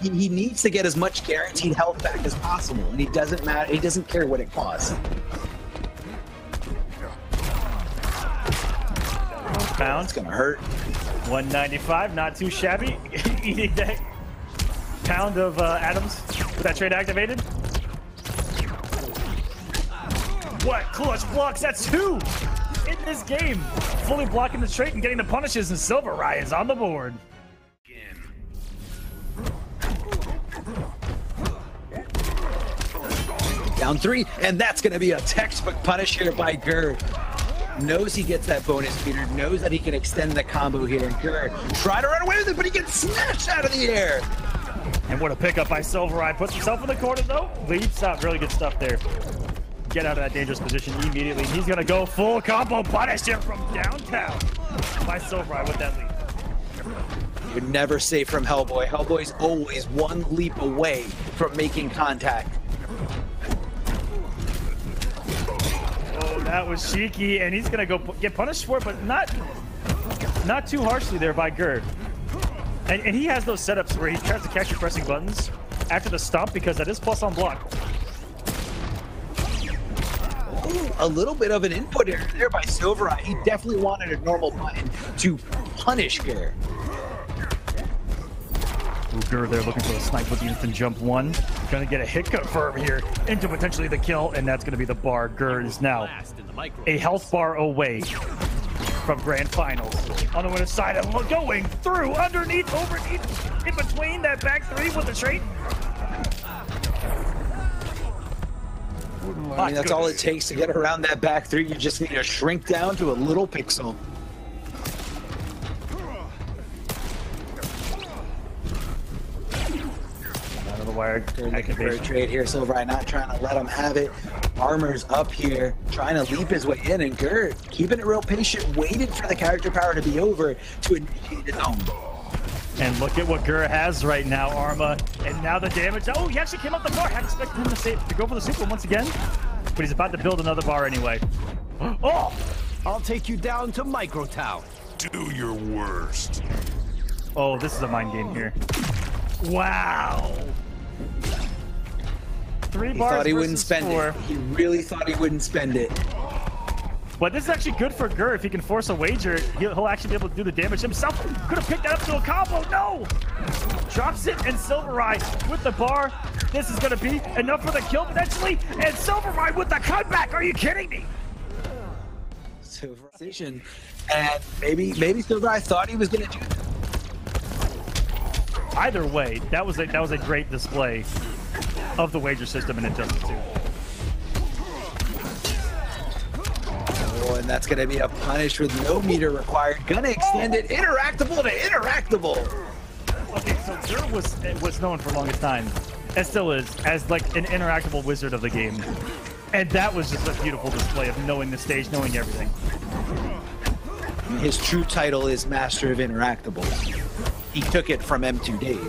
he needs to get as much guaranteed health back as possible, and he doesn't care what it costs. Pound. It's gonna hurt. 195, not too shabby. Eating that pound of atoms with that trade activated. What clutch blocks? That's 2 in this game. Fully blocking the trait and getting the punishes, and SylverRye is on the board. Down 3, and that's going to be a textbook punish here by Gur. Knows he gets that bonus meter, knows that he can extend the combo here. Gur try to run away with it, but he gets snatched out of the air. And what a pickup by SylverRye. Puts himself in the corner though. Leaps out. Really good stuff there. Get out of that dangerous position immediately. He's going to go full combo punish here from downtown by SylverRye with that lead. You're never safe from Hellboy. Hellboy's always one leap away from making contact. Oh, that was cheeky, and he's gonna go get punished for it, but not too harshly there by Gur. And he has those setups where he tries to catch you pressing buttons after the stomp, because that is plus on block. Ooh, a little bit of an input error there by SylverRye. He definitely wanted a normal button to punish Gur. Gur there looking for the snipe with the instant jump 1. Gonna get a hit confirm here into potentially the kill, and that's gonna be the bar. Gur is now a health bar away from grand finals. On the winner's side, and going through, underneath, overneath, in between that back 3 with the trait. I mean, that's all it takes to get around that back 3. You just need to shrink down to a little pixel. Wired. Looking for a trade here. SylverRye not trying to let him have it. Armor's up here, trying to leap his way in, and Gur keeping it real patient, waited for the character power to be over to initiate his own. And look at what Gur has right now, Arma. And now the damage. Oh, he actually came up the bar. Hadn't expected him to go for the super once again, but he's about to build another bar anyway. Oh! I'll take you down to Micro Town. Do your worst. Oh, this is a mind game here. Wow. 3 He bars thought he wouldn't versus spend 4. it. He really thought he wouldn't spend it. But this is actually good for Gur. If he can force a wager, he'll actually be able to do the damage himself. Could have picked that up to a combo. No! drops it, and SylverRye with the bar. This is going to be enough for the kill potentially, and SylverRye with the cutback. Are you kidding me? SylverRye, and maybe SylverRye thought he was going to do that. Either way, that was a great display of the wager system in Injustice 2. Oh, and that's going to be a punish with no meter required. Gonna extend it interactable to interactable. Okay, so Gur was known for the longest time, and still is, as like an interactable wizard of the game. And that was just a beautiful display of knowing the stage, knowing everything. His true title is Master of Interactable. He took it from M2 Dave.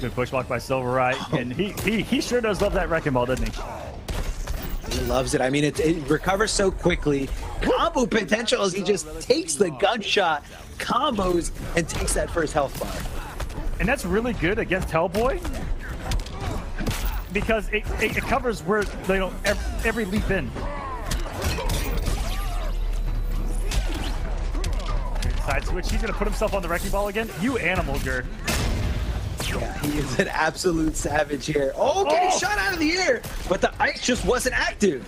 Good push block by SylverRye, and he sure does love that wrecking ball, doesn't he? He loves it. I mean, it recovers so quickly. Combo potential as he just takes the gunshot, combos, and takes that first health bar. And that's really good against Hellboy, because it covers where they don't every leap in. Side switch. He's gonna put himself on the wrecking ball again. You animal, Gur. Yeah, he is an absolute savage here. Oh, getting shot out of the air, but the ice just wasn't active.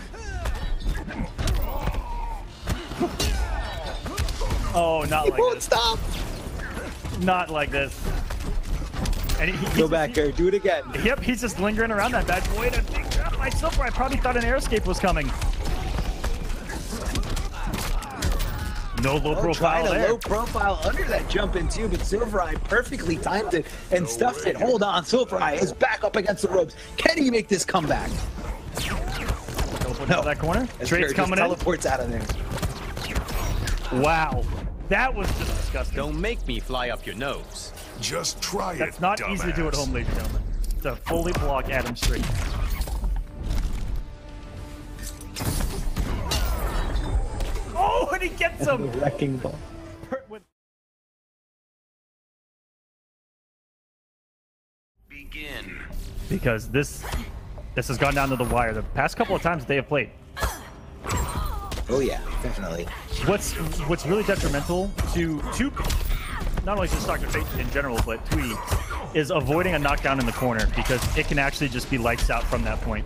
Oh, not like won't this. Stop. Not like this. And Go back, Gur. Do it again. Yep, he's just lingering around that bad boy. And big drop by SylverRye. I probably thought an air escape was coming. No low profile there. Low profile under that jump in too, but SylverRye perfectly timed it and stuffed it. Hold on, SylverRye is back up against the ropes. Can he make this comeback? No. That corner. Trade's coming in. Teleports out of there. Wow, that was just disgusting. Don't make me fly up your nose. Just try That's it, not dumbass. easy to do at home, ladies and gentlemen. To fully block Adam straight. Oh, and he gets him! The wrecking ball. Begin. Because this has gone down to the wire the past couple of times they have played. Oh yeah, definitely. What's really detrimental to not only just Dr. Fate in general, but Tweedy, is avoiding a knockdown in the corner, because it can actually just be lights out from that point.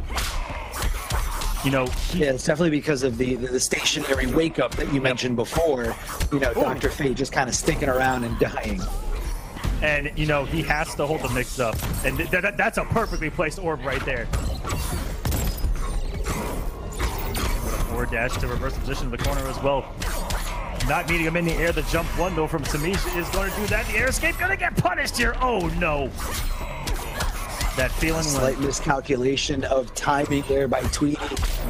You know, yeah, it's definitely because of the stationary wake up that you mentioned before. You know, Dr. Fate just kind of sticking around and dying. And you know, he has to hold the mix up, and that's a perfectly placed orb right there. Forward dash to reverse the position of the corner as well. Not meeting him in the air. The jump one though from Semiij is going to do that. The air escape gonna get punished here. Oh no! That feeling. Slight miscalculation of timing there by Tweedy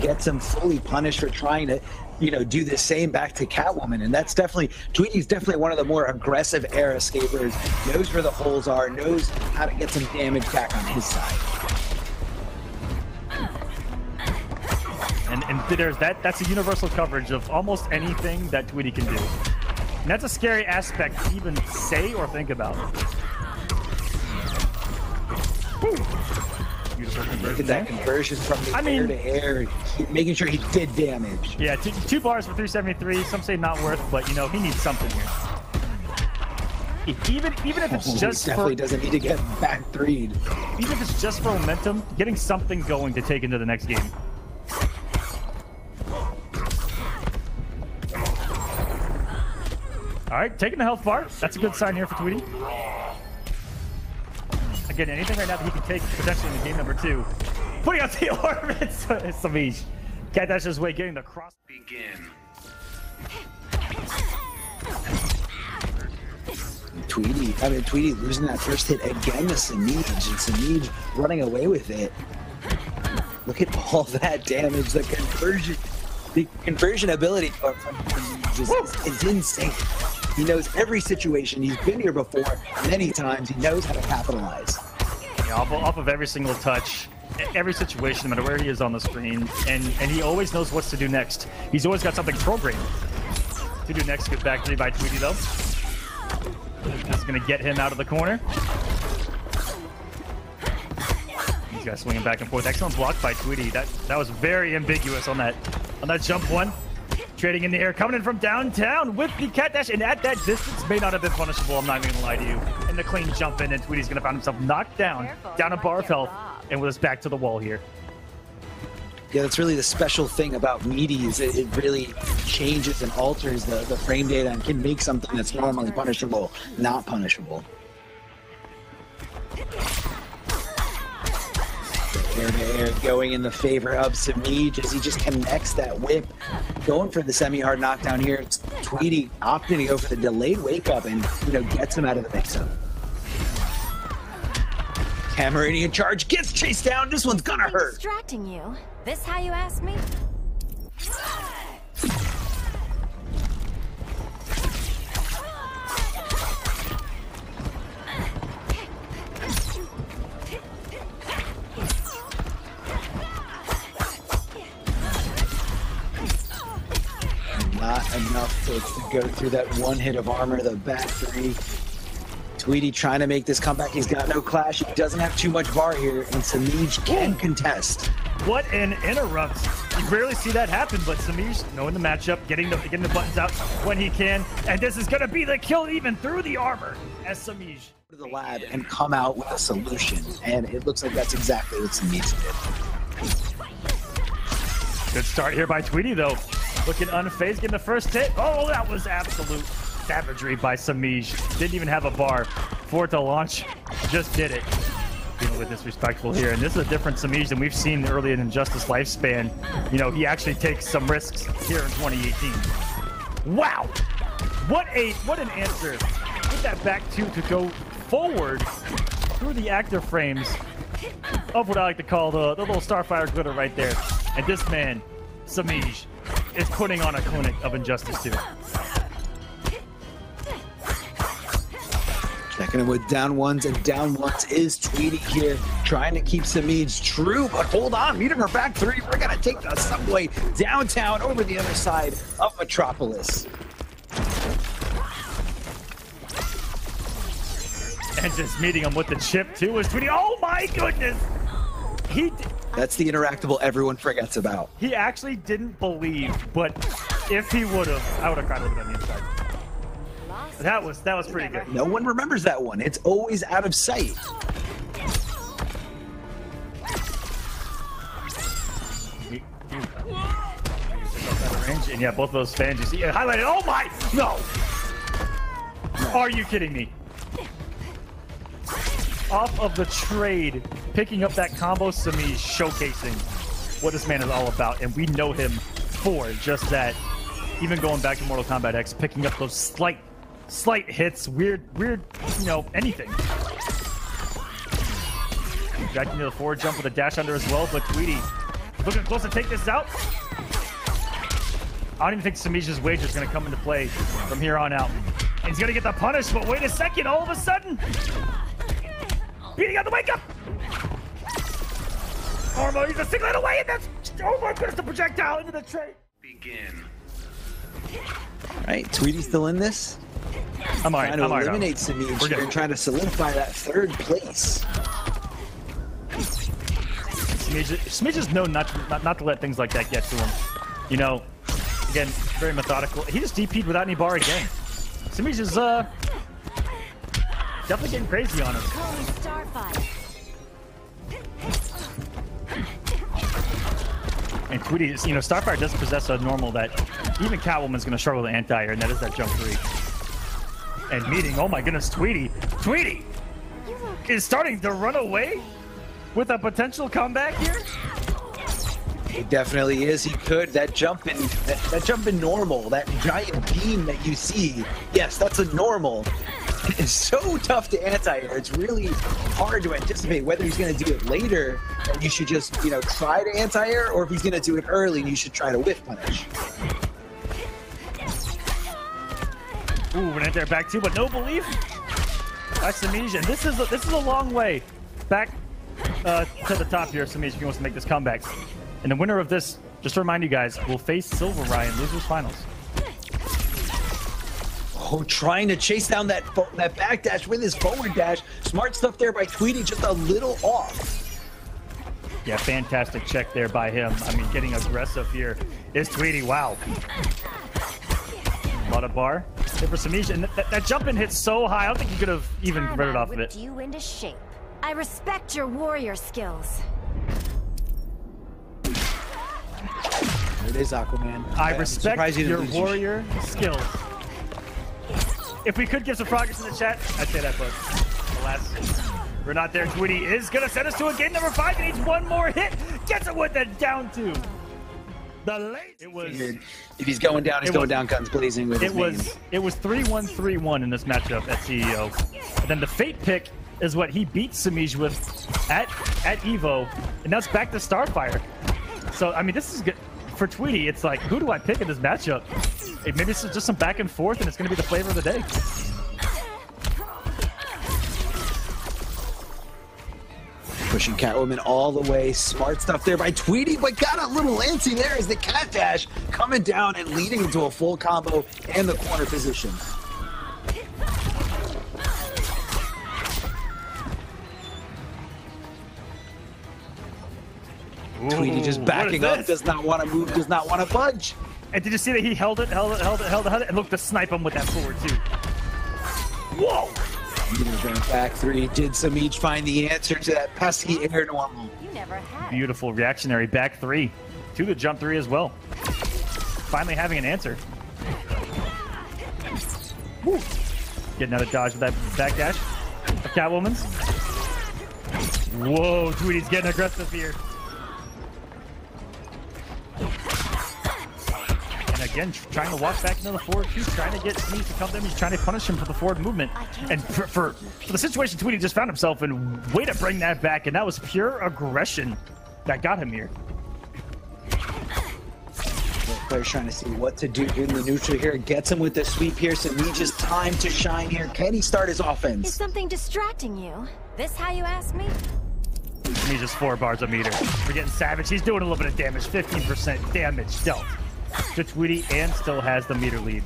gets him fully punished for trying to, you know, do the same back to Catwoman, and that's definitely Tweedy's definitely one of the more aggressive air escapers. Knows where the holes are. Knows how to get some damage back on his side. And there's that's a universal coverage of almost anything that Tweedy can do. And that's a scary aspect to even say or think about. Beautiful conversion. Look at that conversion from the air to air, making sure he did damage. Yeah, two bars for 373. Some say not worth, but you know, he needs something here. Even if it's just he definitely doesn't need to get back threed. Even if it's just for momentum, getting something going to take into the next game. All right, taking the health bar. That's a good sign here for Tweedy. Again, anything right now that he can take potentially in the game number 2. Putting out the orbit. Semiij. Cat dash his way, getting the cross. Begin. Tweedy losing that first hit again to Semiij, and Semiij running away with it. Look at all that damage. The conversion ability from Semiij is insane. He knows every situation. He's been here before many times. He knows how to capitalize. Yeah, off of every single touch, every situation, no matter where he is on the screen, and he always knows what to do next. He's always got something programmed to do next. Good back three by Tweedy though. That's gonna get him out of the corner. These guys swinging back and forth. Excellent block by Tweedy. That was very ambiguous on that jump one. Trading in the air, coming in from downtown with the cat dash, and at that distance may not have been punishable, I'm not even gonna lie to you. And the clean jump in, and Tweedy's gonna find himself knocked down a bar of health, and with us back to the wall here. Yeah, that's really the special thing about meaties. It really changes and alters the frame data and can make something that's normally punishable not punishable. Air to air going in the favor of Semiij as he just connects that whip. Going for the semi-hard knockdown here. It's Tweedy opting to go for the delayed wake up and, you know, gets him out of the mix-up. Cameranian charge gets chased down. This one's gonna hurt. Distracting you. This how you ask me? Not enough to go through that one hit of armor, the back three. Tweedy trying to make this comeback. He's got no clash. He doesn't have too much bar here, and Semiij can contest. What an interrupt. You rarely see that happen, but Semiij knowing the matchup, getting the buttons out when he can, and this is going to be the kill even through the armor as Semiij To the lab and come out with a solution, and it looks like that's exactly what Semiij did. Good start here by Tweedy, though. Looking unfazed, getting the first hit. Oh, that was absolute savagery by Semiij. Didn't even have a bar for it to launch. Just did it. Being a little disrespectful here. And this is a different Semiij than we've seen early in Injustice lifespan. You know, he actually takes some risks here in 2018. Wow! What an answer. With that back two to go forward through the active frames of what I like to call the little Starfire glitter right there. And this man, Semiij, is putting on a clinic of Injustice 2. Checking him with down ones, and down ones is Tweedy here, trying to keep Semiij true, but hold on, meeting her back three. We're gonna take the subway downtown over the other side of Metropolis. And just meeting him with the chip too was Tweedy. Oh my goodness! That's the interactable everyone forgets about. He actually didn't believe, but if he would have, I would have cried a little bit on the inside. That was pretty good. No one remembers that one. It's always out of sight. And yeah, both of those fans you see highlighted. Oh my! No! Are you kidding me? Off of the trade, picking up that combo, Semiij showcasing what this man is all about, and we know him for just that. Even going back to Mortal Kombat X, picking up those slight hits, weird, you know, anything. Back into the forward jump with a dash under as well, but Tweedy looking close to take this out. I don't even think Semiij's wager is going to come into play from here on out. And he's going to get the punish, but wait a second, all of a sudden, beating on the wake up. Ormo, he's a singlet away, and that's, oh my goodness, the projectile into the trade. Begin. All right, Tweedy's still in this. I'm all right. Trying to eliminate Semiij here and trying to solidify that third place. Semiij is known not to let things like that get to him. You know, again, very methodical. He just DP'd without any bar again. Semiij is definitely getting crazy on him. Starfire. And Tweedy, you know, Starfire does possess a normal that even Catwoman's going to struggle to anti-air, and that is that jump three. And meeting, oh my goodness, Tweedy is starting to run away with a potential comeback here. He definitely is. He could. That jump in normal, that giant beam that you see, yes, that's a normal. It's so tough to anti-air. It's really hard to anticipate whether he's going to do it later and you should just, you know, try to anti-air, or if he's going to do it early and you should try to whiff punish. Ooh, went in there back two, but no belief. That's Semiij, and this is a long way back to the top here. Semiij, if he wants to make this comeback. And the winner of this, just to remind you guys, will face SylverRye in Losers Finals. Oh, trying to chase down that backdash with his forward dash. Smart stuff there by Tweedy, just a little off. Yeah, fantastic check there by him. I mean, getting aggressive here is Tweedy. Wow. A lot of bar. Hit for Semiij, and that jump in hit so high, I don't think he could have even converted off of it. You into shape. I respect your warrior skills. There it is, Aquaman. I respect you your warrior skills. If we could give some progress in the chat, I'd say that, but alas, we're not there. Tweedy is going to send us to a game number 5. He needs one more hit. Gets it with the down 2. The late. It was. If he's going down, he's going down guns blazing with his main. It was 3-1-3-1 in this matchup at CEO. And then the fate pick is what he beat Semiij with at Evo, and that's back to Starfire. So I mean, this is good for Tweedy. It's like, who do I pick in this matchup? Hey, maybe it's just some back and forth, and it's going to be the flavor of the day. Pushing Catwoman all the way. Smart stuff there by Tweedy, but got a little antsy there as the cat dash coming down and leading into a full combo and the corner position. Ooh, Tweedy just backing up, does not want to move, does not want to budge. And did you see that he held it, and looked to snipe him with that forward too. Whoa! Back 3. Did Semiij find the answer to that pesky air normal? You never had. Beautiful reactionary back 3 to the jump 3 as well. Finally having an answer. Woo. Getting out of dodge with that back dash. A Catwoman's. Whoa, Tweedy's getting aggressive here. And again, trying to walk back into the forward. He's trying to get Semiij to come to him. He's trying to punish him for the forward movement. And for the situation Tweedy just found himself in, way to bring that back. And that was pure aggression that got him here. Player's trying to see what to do in the neutral here. Gets him with the sweep here. Semiij's time to shine here. Can he start his offense? Is something distracting you? This how you ask me? Semiij just 4 bars a meter. We're getting savage. He's doing a little bit of damage. 15% damage dealt to Tweedy, and still has the meter lead.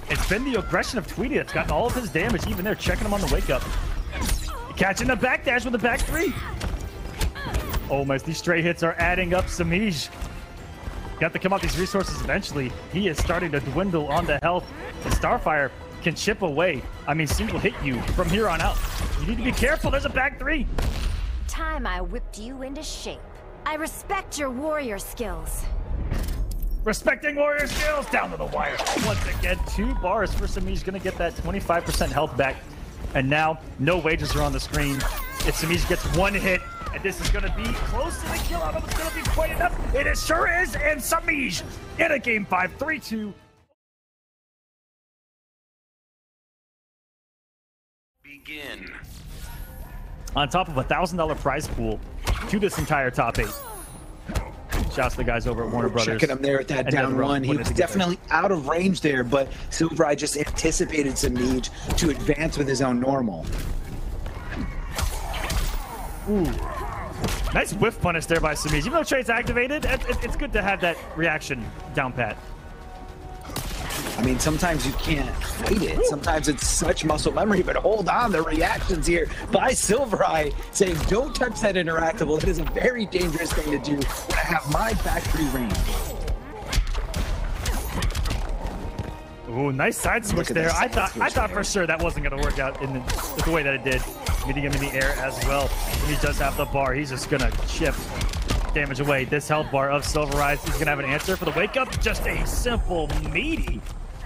It's been the aggression of Tweedy that's gotten all of his damage. Even there, checking him on the wake up. Catching the backdash with the back 3. Oh my, these stray hits are adding up. Semiij got to come out these resources eventually. He is starting to dwindle on the health. And Starfire can chip away. I mean, single hit you from here on out. You need to be careful. There's a back 3. Time I whipped you into shape. I respect your warrior skills. Respecting warrior skills down to the wire. Once again, 2 bars for Semiij. Going to get that 25% health back. And now, no wages are on the screen. If Semiij gets 1 hit, and this is going to be close to the kill. I don't know if it's going to be quite enough. It is, sure is. And Semiij in a game 5, 3-2. Begin. On top of a $1,000 prize pool to this entire top 8. Shouts to the guys over at Warner Brothers. Checking him there at that down 1. He was definitely out of range there, but SylverRye just anticipated Semiij to advance with his own normal. Ooh. Nice whiff punish there by Semiij. Even though trade's activated, it's good to have that reaction down pat. I mean, sometimes you can't fight it. Sometimes it's such muscle memory, but hold on, the reactions here by SylverRye saying, don't touch that interactable. It is a very dangerous thing to do when I have my back 3 range. Ooh, nice side switch there. I thought for sure that wasn't going to work out in the way that it did. Meeting him in the air as well. And he does have the bar. He's just going to chip damage away. This health bar of SylverRye. He's going to have an answer for the wake up. Just a simple meaty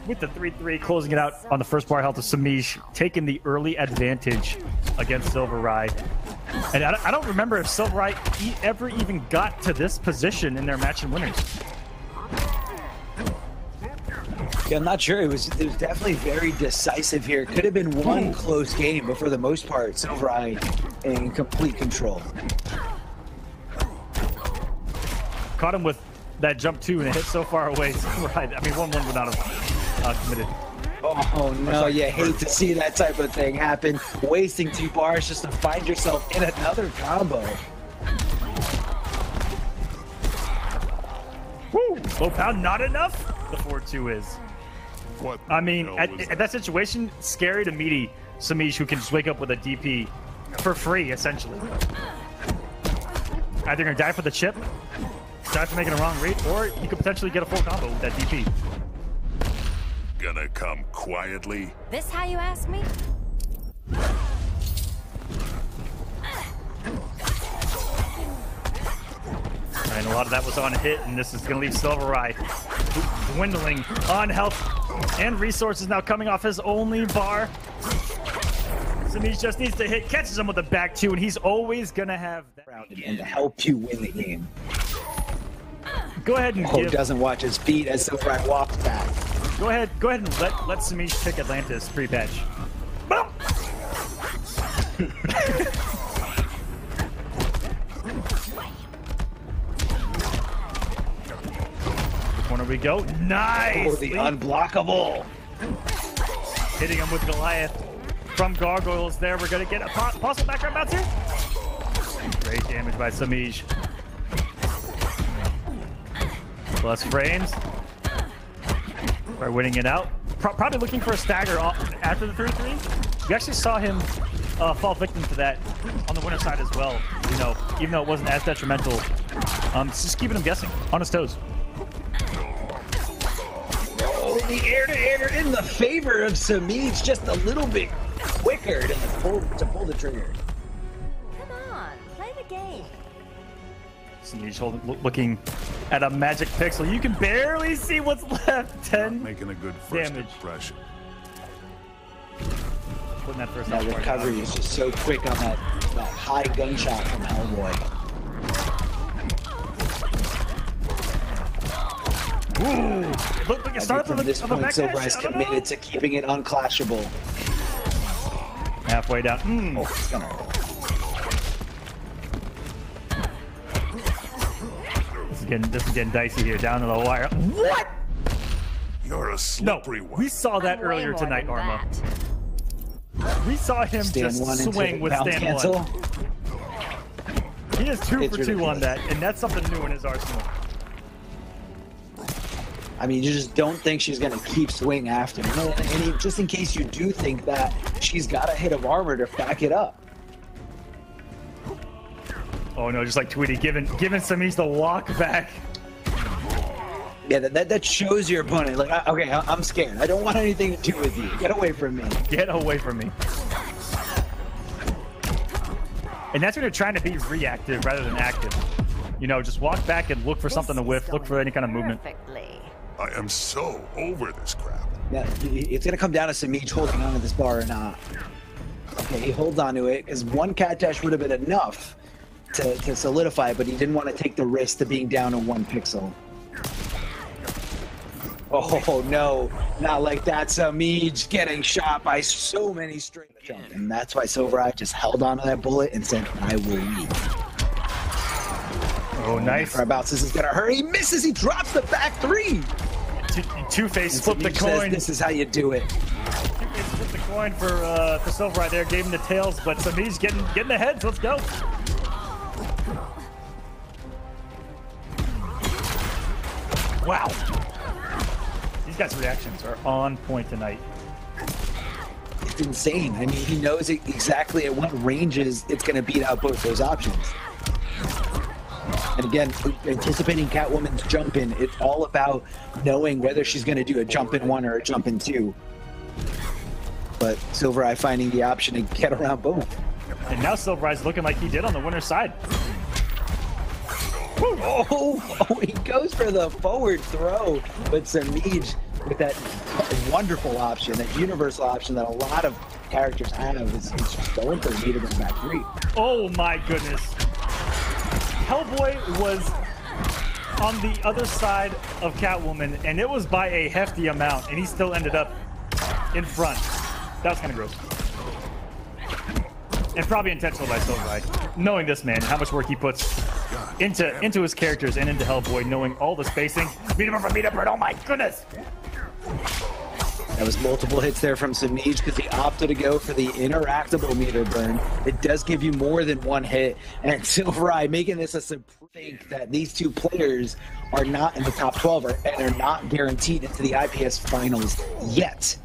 with the 3-3, closing it out on the first bar health of Semiij, taking the early advantage against SylverRye. And I don't remember if SylverRye ever even got to this position in their match in Winners. Yeah, I'm not sure. It was definitely very decisive here. Could have been one close game, but for the most part, SylverRye in complete control. Caught him with that jump 2 and it hit so far away. SylverRye, I mean, 1-1 would not have committed. Oh no, you hate to see that type of thing happen. Wasting 2 bars just to find yourself in another combo. Woo! Low pound, not enough? The 4-2 is. What I mean, at that situation, scary to meaty Semiij, who can just wake up with a DP for free, essentially. Either gonna die for the chip, die for making a wrong read, or you could potentially get a full combo with that DP. Gonna come quietly. This how you ask me? And a lot of that was on hit, and this is going to leave SylverRye dwindling on health and resources now coming off his only bar. Semiij just needs to hit, catches him with the back two, and he's always going to have that. And to help you win the game. Go ahead and Oh, doesn't watch his feet as SylverRye walks back. Go ahead and let Semiij pick Atlantis pre-patch. Corner we go. Nice! Oh, the unblockable. Hitting him with Goliath from Gargoyles there. We're going to get a possible background bounce here. Great damage by Semiij. Plus frames. By winning it out. Probably looking for a stagger after the 3-3. We actually saw him fall victim to that on the winner side as well. You know, even though it wasn't as detrimental. It's just keeping him guessing on his toes. Oh, the air-to-air in the favor of Semiij, just a little bit quicker to pull the trigger. Come on, play the game. Semiij looking at a magic pixel. You can barely see what's left. 10 Making a good first damage. impression. Putting that first That recovery is just so quick on that high gunshot from Hellboy. Ooh! Look like it started From this point, SylverRye's committed to keeping it unclashable. Halfway down. Oh, it's gonna... This is getting dicey here, down to the wire. What? You're a slippery one. We saw that I'm earlier way more tonight, than Arma. that. We saw him Stand one just into swing with bounce stand cancel. one. He is 2 It's for 2 on ridiculous. that, and that's something new in his arsenal. I mean, you just don't think she's going to keep swing after. You know, and just in case you do think that, she's got a hit of armor to back it up. Oh no, just like Tweedy giving Semiij the walk back. Yeah, that shows your opponent. Like, okay, I'm scared. I don't want anything to do with you. Get away from me. Get away from me. And that's when you're trying to be reactive rather than active. You know, just walk back and look for something to whiff, look for any kind of movement. Perfectly. I am so over this crap. Now, it's going to come down to Semiij holding onto this bar or not. Okay, he holds onto it, because one cat dash would have been enough to solidify, but he didn't want to take the risk to being down to 1 pixel. Oh no, not like that. Semiij getting shot by so many straight jump. And that's why SylverRye just held onto that bullet and said, I will leave. Oh, nice. Bounces is gonna hurt. He misses, he drops the back 3. Two-Face And flipped the Semiij says, coin. this is how you do it. Two-Face flipped the coin for SylverRye there, gave him the tails, but Semiij getting the heads. Let's go. Wow. These guys' reactions are on point tonight. It's insane. I mean, he knows exactly at what ranges it's going to beat out both those options. And again, anticipating Catwoman's jump in, it's all about knowing whether she's going to do a jump in 1 or a jump in 2. But SylverRye finding the option to get around both. And now SylverRye's looking like he did on the winner's side. Oh, he goes for the forward throw, but Semiij with that wonderful option, that universal option that a lot of characters have, is just going for the meter in back 3. Oh my goodness. Hellboy was on the other side of Catwoman, and it was by a hefty amount, and he still ended up in front. That was kind of gross. And probably intentional by SylverRye. Knowing this man, how much work he puts into his characters and into Hellboy, knowing all the spacing. Meet him for meet up, oh my goodness! That was multiple hits there from Semiij because he opted to go for the interactable meter burn. It does give you more than 1 hit, and SylverRye making this a think that these 2 players are not in the top 12 and are not guaranteed into the IPS finals yet.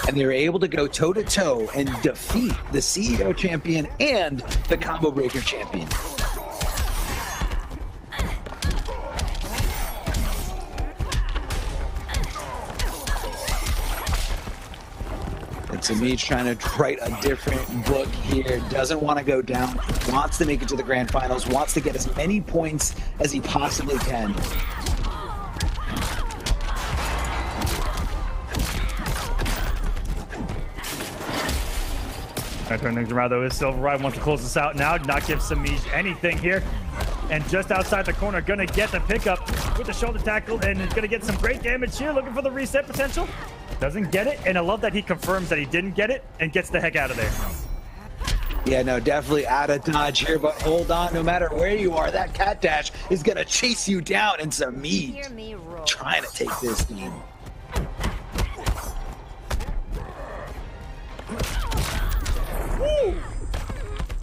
And they were able to go toe-to-toe and defeat the CEO champion and the Combo Breaker champion. And Semiij trying to write a different book here. Doesn't want to go down. Wants to make it to the grand finals. Wants to get as many points as he possibly can. Turning things around though is SylverRye wants to close this out now, not give Semiij anything here. And just outside the corner, gonna get the pickup with the shoulder tackle and is gonna get some great damage here, looking for the reset potential. Doesn't get it, and I love that he confirms that he didn't get it and gets the heck out of there. Yeah, no, definitely out of dodge here, but hold on, no matter where you are, that cat dash is gonna chase you down, and Semiij trying to take this game. Woo!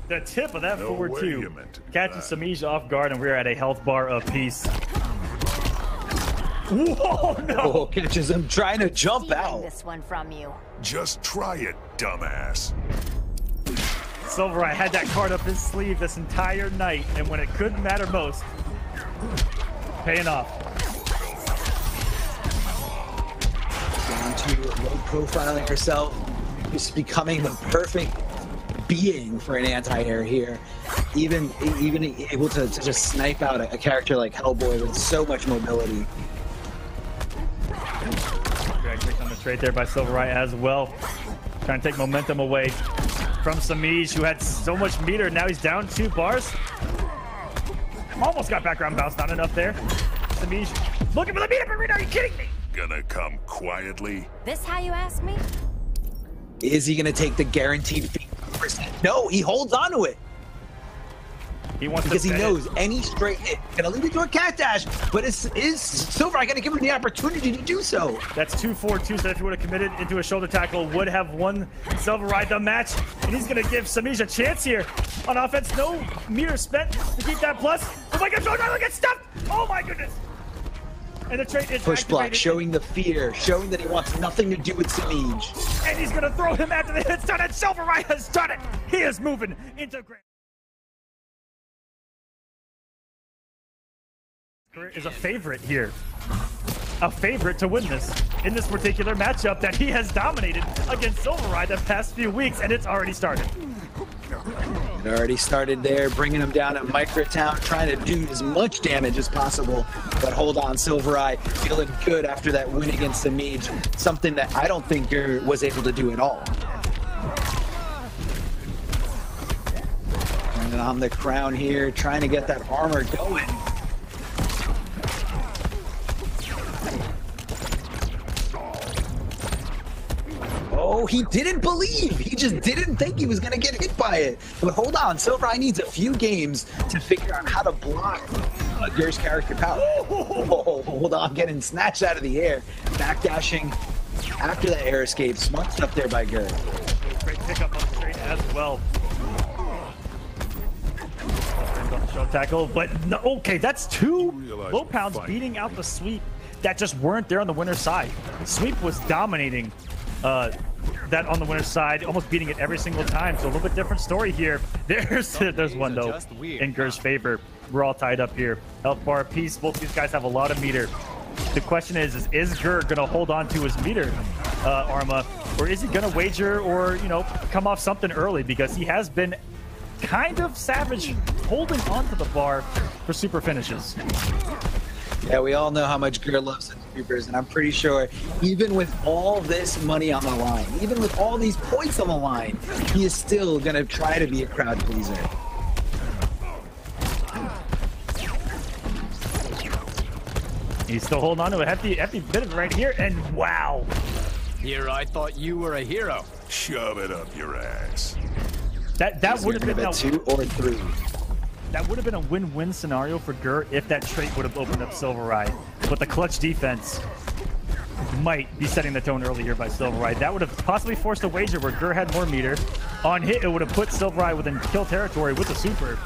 The tip of that forward two catches Semiij off guard, and we're at a health bar apiece. Whoa, no! Oh, catches him trying to jump out. This one from you. Just try it, dumbass. SylverRye had that card up his sleeve this entire night, and when it couldn't matter most, paying off. Down to low profiling herself, just becoming the perfect being for an anti-air here. Even able to just snipe out a character like Hellboy with so much mobility. Great trick on the trade there by SylverRye as well. Trying to take momentum away from Semiij, who had so much meter. Now he's down 2 bars. Almost got background bounce, not enough there. Semiij looking for the meter, but are you kidding me? Gonna come quietly. This how you ask me? Is he gonna take the guaranteed 50%? No, he holds on to it. He wants because to he knows any straight hit gonna lead into a cat dash, but is SylverRye gonna give him the opportunity to do so? That's 2-4-2, so if he would have committed into a shoulder tackle, would have won SylverRye the match, and he's gonna give Semiij a chance here on offense. No meter spent to keep that plus. Oh my gosh, SylverRye gets stuffed! Oh my goodness! And the trade is push block, activated. showing the fear, showing that he wants nothing to do with Semiij. And he's gonna throw him after the hit's done, and SylverRye has done it! He is moving into grand. Is a favorite here. A favorite to win this in this particular matchup that he has dominated against SylverRye the past few weeks, and it's already started. It already started there, bringing him down at Microtown, trying to do as much damage as possible. But hold on, SylverRye feeling good after that win against Semiij, something that I don't think Gur was able to do at all. And on the crown here, trying to get that armor going. Oh, he didn't believe. He just didn't think he was going to get hit by it. But hold on, SylverRye needs a few games to figure out how to block Gur's character power. Oh, hold on, getting snatched out of the air. Backdashing after that air escape. Smart stuff there by Gur. Great pickup on the straight as well. Show tackle, but no, okay, that's 2 low pounds beating out the sweep that just weren't there on the winner's side. Sweep was dominating that on the winner's side, almost beating it every single time. So a little bit different story here. There's one though in Gur's favor. We're all tied up here. Health bar apiece. Both these guys have a lot of meter. The question is Gur gonna hold on to his meter, Arma, or is he gonna wager or come off something early, because he has been kind of savage holding onto the bar for super finishes. Yeah, we all know how much Gur loves the creepers, and I'm pretty sure even with all this money on the line, even with all these points on the line, he is still going to try to be a crowd pleaser. He's still holding on to a hefty bit of it right here, and wow. Here I thought you were a hero. Shove it up your ass. That would have been a 2 or 3. That would have been a win-win scenario for Gur if that trait would have opened up SylverRye. But the clutch defense might be setting the tone early here by SylverRye. That would have possibly forced a wager where Gur had more meter. On hit, it would have put SylverRye within kill territory with the super.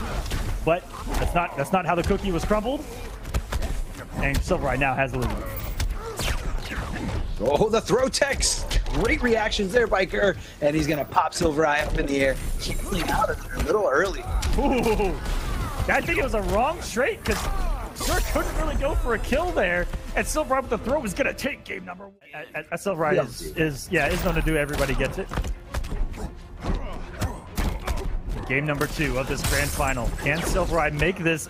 But that's not how the cookie was crumbled. And SylverRye now has the lead. Oh, the throw text. Great reactions there by Gur. And he's going to pop SylverRye up in the air. Healing out of there a little early. Ooh. I think it was a wrong straight, because Gur couldn't really go for a kill there. And SylverRye with the throw is gonna take game number 1. SylverRye is known to do. Everybody gets it. Game number 2 of this grand final. Can SylverRye make this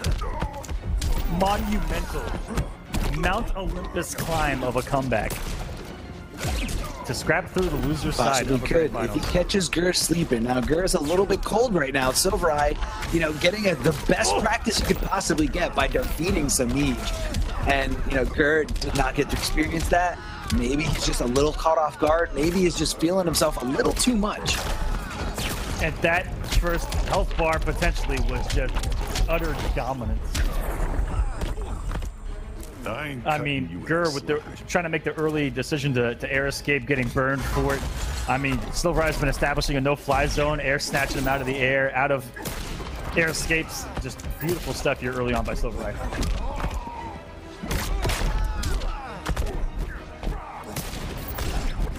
monumental Mount Olympus climb of a comeback to scrap through the loser side of the grand final? If he catches Gur sleeping. Now Gur's a little bit cold right now. SylverRye, you know, getting the best practice you could possibly get by defeating Semiij. And, you know, Gur did not get to experience that. Maybe he's just a little caught off guard. Maybe he's just feeling himself a little too much. And that first health bar potentially was just utter dominance. I mean, Gur with trying to make the early decision to air escape, getting burned for it. I mean, SylverRye's been establishing a no-fly zone, air snatching him out of the air, out of air escapes. Just beautiful stuff here early on by SylverRye.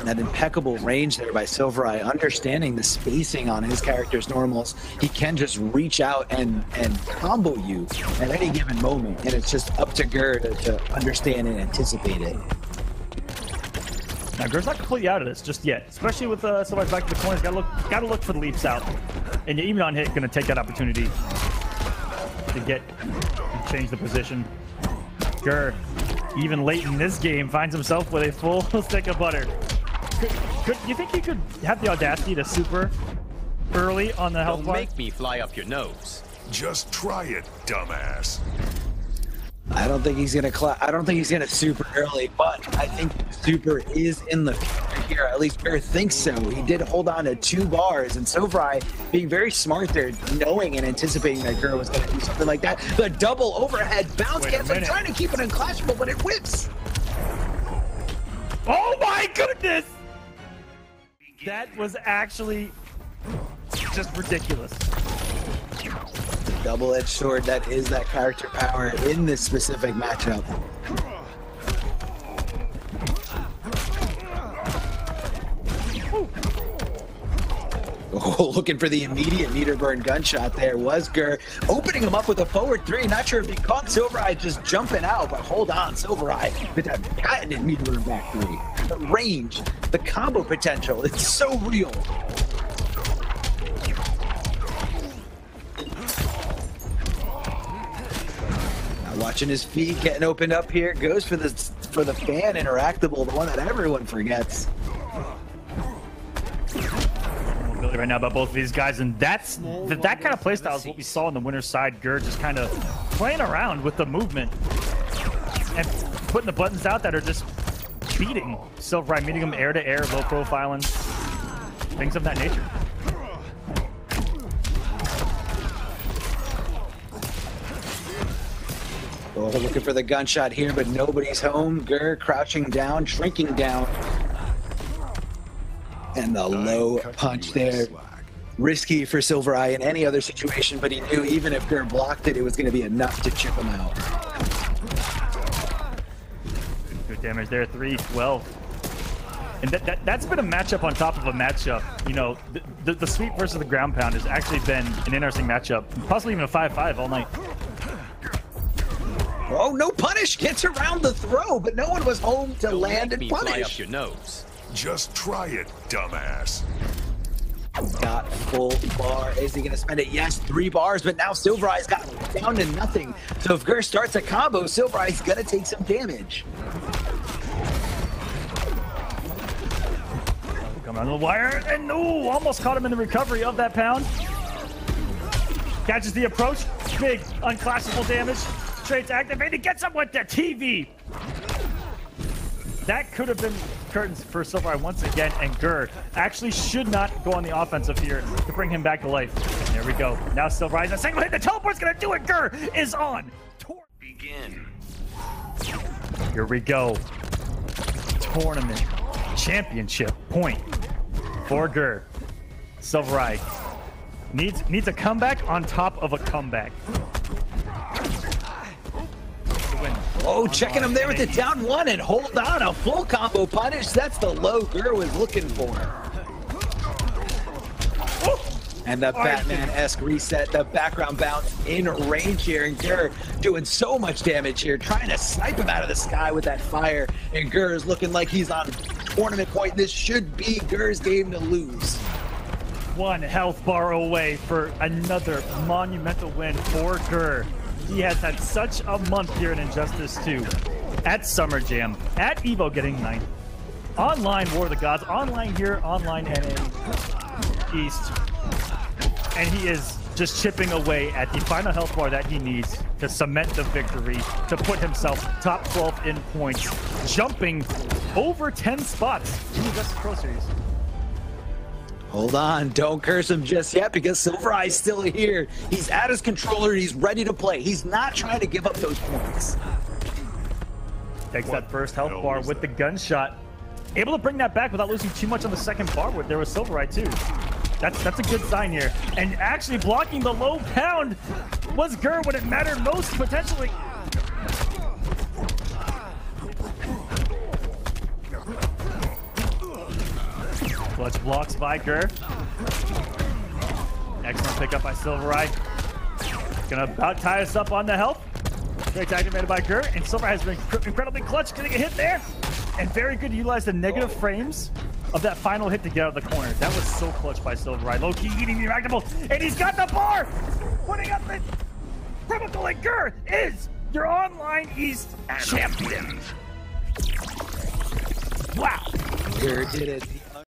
That impeccable range there by SylverRye, understanding the spacing on his character's normals. He can just reach out and combo you at any given moment, and it's just up to Gur to understand and anticipate it. Now Gur's not completely out of this just yet, especially with SylverRye back to the corners. Gotta look for the leaps out, and even on hit, gonna take that opportunity to change the position. Gur, even late in this game, finds himself with a full stick of butter. You think he could have the audacity to super early on the health bar? Don't make me fly up your nose. Just try it, dumbass. I don't think he's gonna super early, but I think super is in the future here. At least Gur thinks so. He did hold on to 2 bars, and SylverRye being very smart there, knowing and anticipating that Gur was gonna do something like that. The double overhead bounce cancel, trying to keep it unclashable, but it whips. Oh my goodness! That was actually just ridiculous. Double-edged sword, that is that character power in this specific matchup. Oh, looking for the immediate meter burn gunshot there was Gur, opening him up with a forward 3. Not sure if he caught SylverRye just jumping out, but hold on, SylverRye with that patented meter burn back 3. The range, the combo potential, it's so real. Now watching his feet getting opened up here, goes for the fan interactable, the one that everyone forgets. Right now about both of these guys, and that kind of playstyle is what we saw on the winner's side. Gur just kind of playing around with the movement and putting the buttons out that are just beating SylverRye, meeting him air to air, low profiling, things of that nature. Oh, looking for the gunshot here, but nobody's home. Gur crouching down, shrinking down. And the low punch there. Risky for SylverRye in any other situation, but he knew even if Gur blocked it, it was going to be enough to chip him out. Good damage there, 3-12. And that's been a matchup on top of a matchup. You know, the sweep versus the ground pound has actually been an interesting matchup. Possibly even a 5-5 all night. Oh, no punish! Gets around the throw, but no one was home to land and punish. Fly up your nose. Just try it, dumbass. Got full bar. Is he going to spend it? Yes, 3 bars, but now SylverRye's got down to nothing. So if Gur starts a combo, SylverRye's going to take some damage. Coming on the wire, and no, almost caught him in the recovery of that pound. Catches the approach, big unclassable damage. Traits activated, gets him with the TV. That could have been curtains for SylverRye once again, and Gur actually should not go on the offensive here to bring him back to life. There we go. Now SylverRye's a single hit. The teleport's gonna do it. Gur is on. Begin. Here we go. Tournament championship point for Gur. SylverRye needs a comeback on top of a comeback. Oh, checking him there with the down 1 and hold on, a full combo punish. That's the low Gur was looking for. And the Batman-esque reset, the background bounce in range here, and Gur doing so much damage here, trying to snipe him out of the sky with that fire, and Gur is looking like he's on tournament point. This should be Gur's game to lose. 1 health bar away for another monumental win for Gur. He has had such a month here in Injustice 2, at Summer Jam, at EVO getting 9th, online War of the Gods, online here, online NA East. And he is just chipping away at the final health bar that he needs to cement the victory, to put himself top 12 in points, jumping over 10 spots in the Justice Pro Series. Hold on, don't curse him just yet, because SylverRye is still here. He's at his controller, he's ready to play. He's not trying to give up those points. Takes that first health bar with the gunshot. Able to bring that back without losing too much on the second bar where there was SylverRye too. That's a good sign here. And actually blocking the low pound was Gur when it mattered most, potentially. Clutch blocks by Gur. Excellent pickup by SylverRye. Gonna about tie us up on the health. Great activated by Gur, and SylverRye has been incredibly clutch, getting a hit there. And very good to utilize the negative frames of that final hit to get out of the corner. That was so clutch by SylverRye. Low-key eating the reactable, and he's got the bar! Putting up the critical, and Gur is your online East champion. Wow. Gur did it.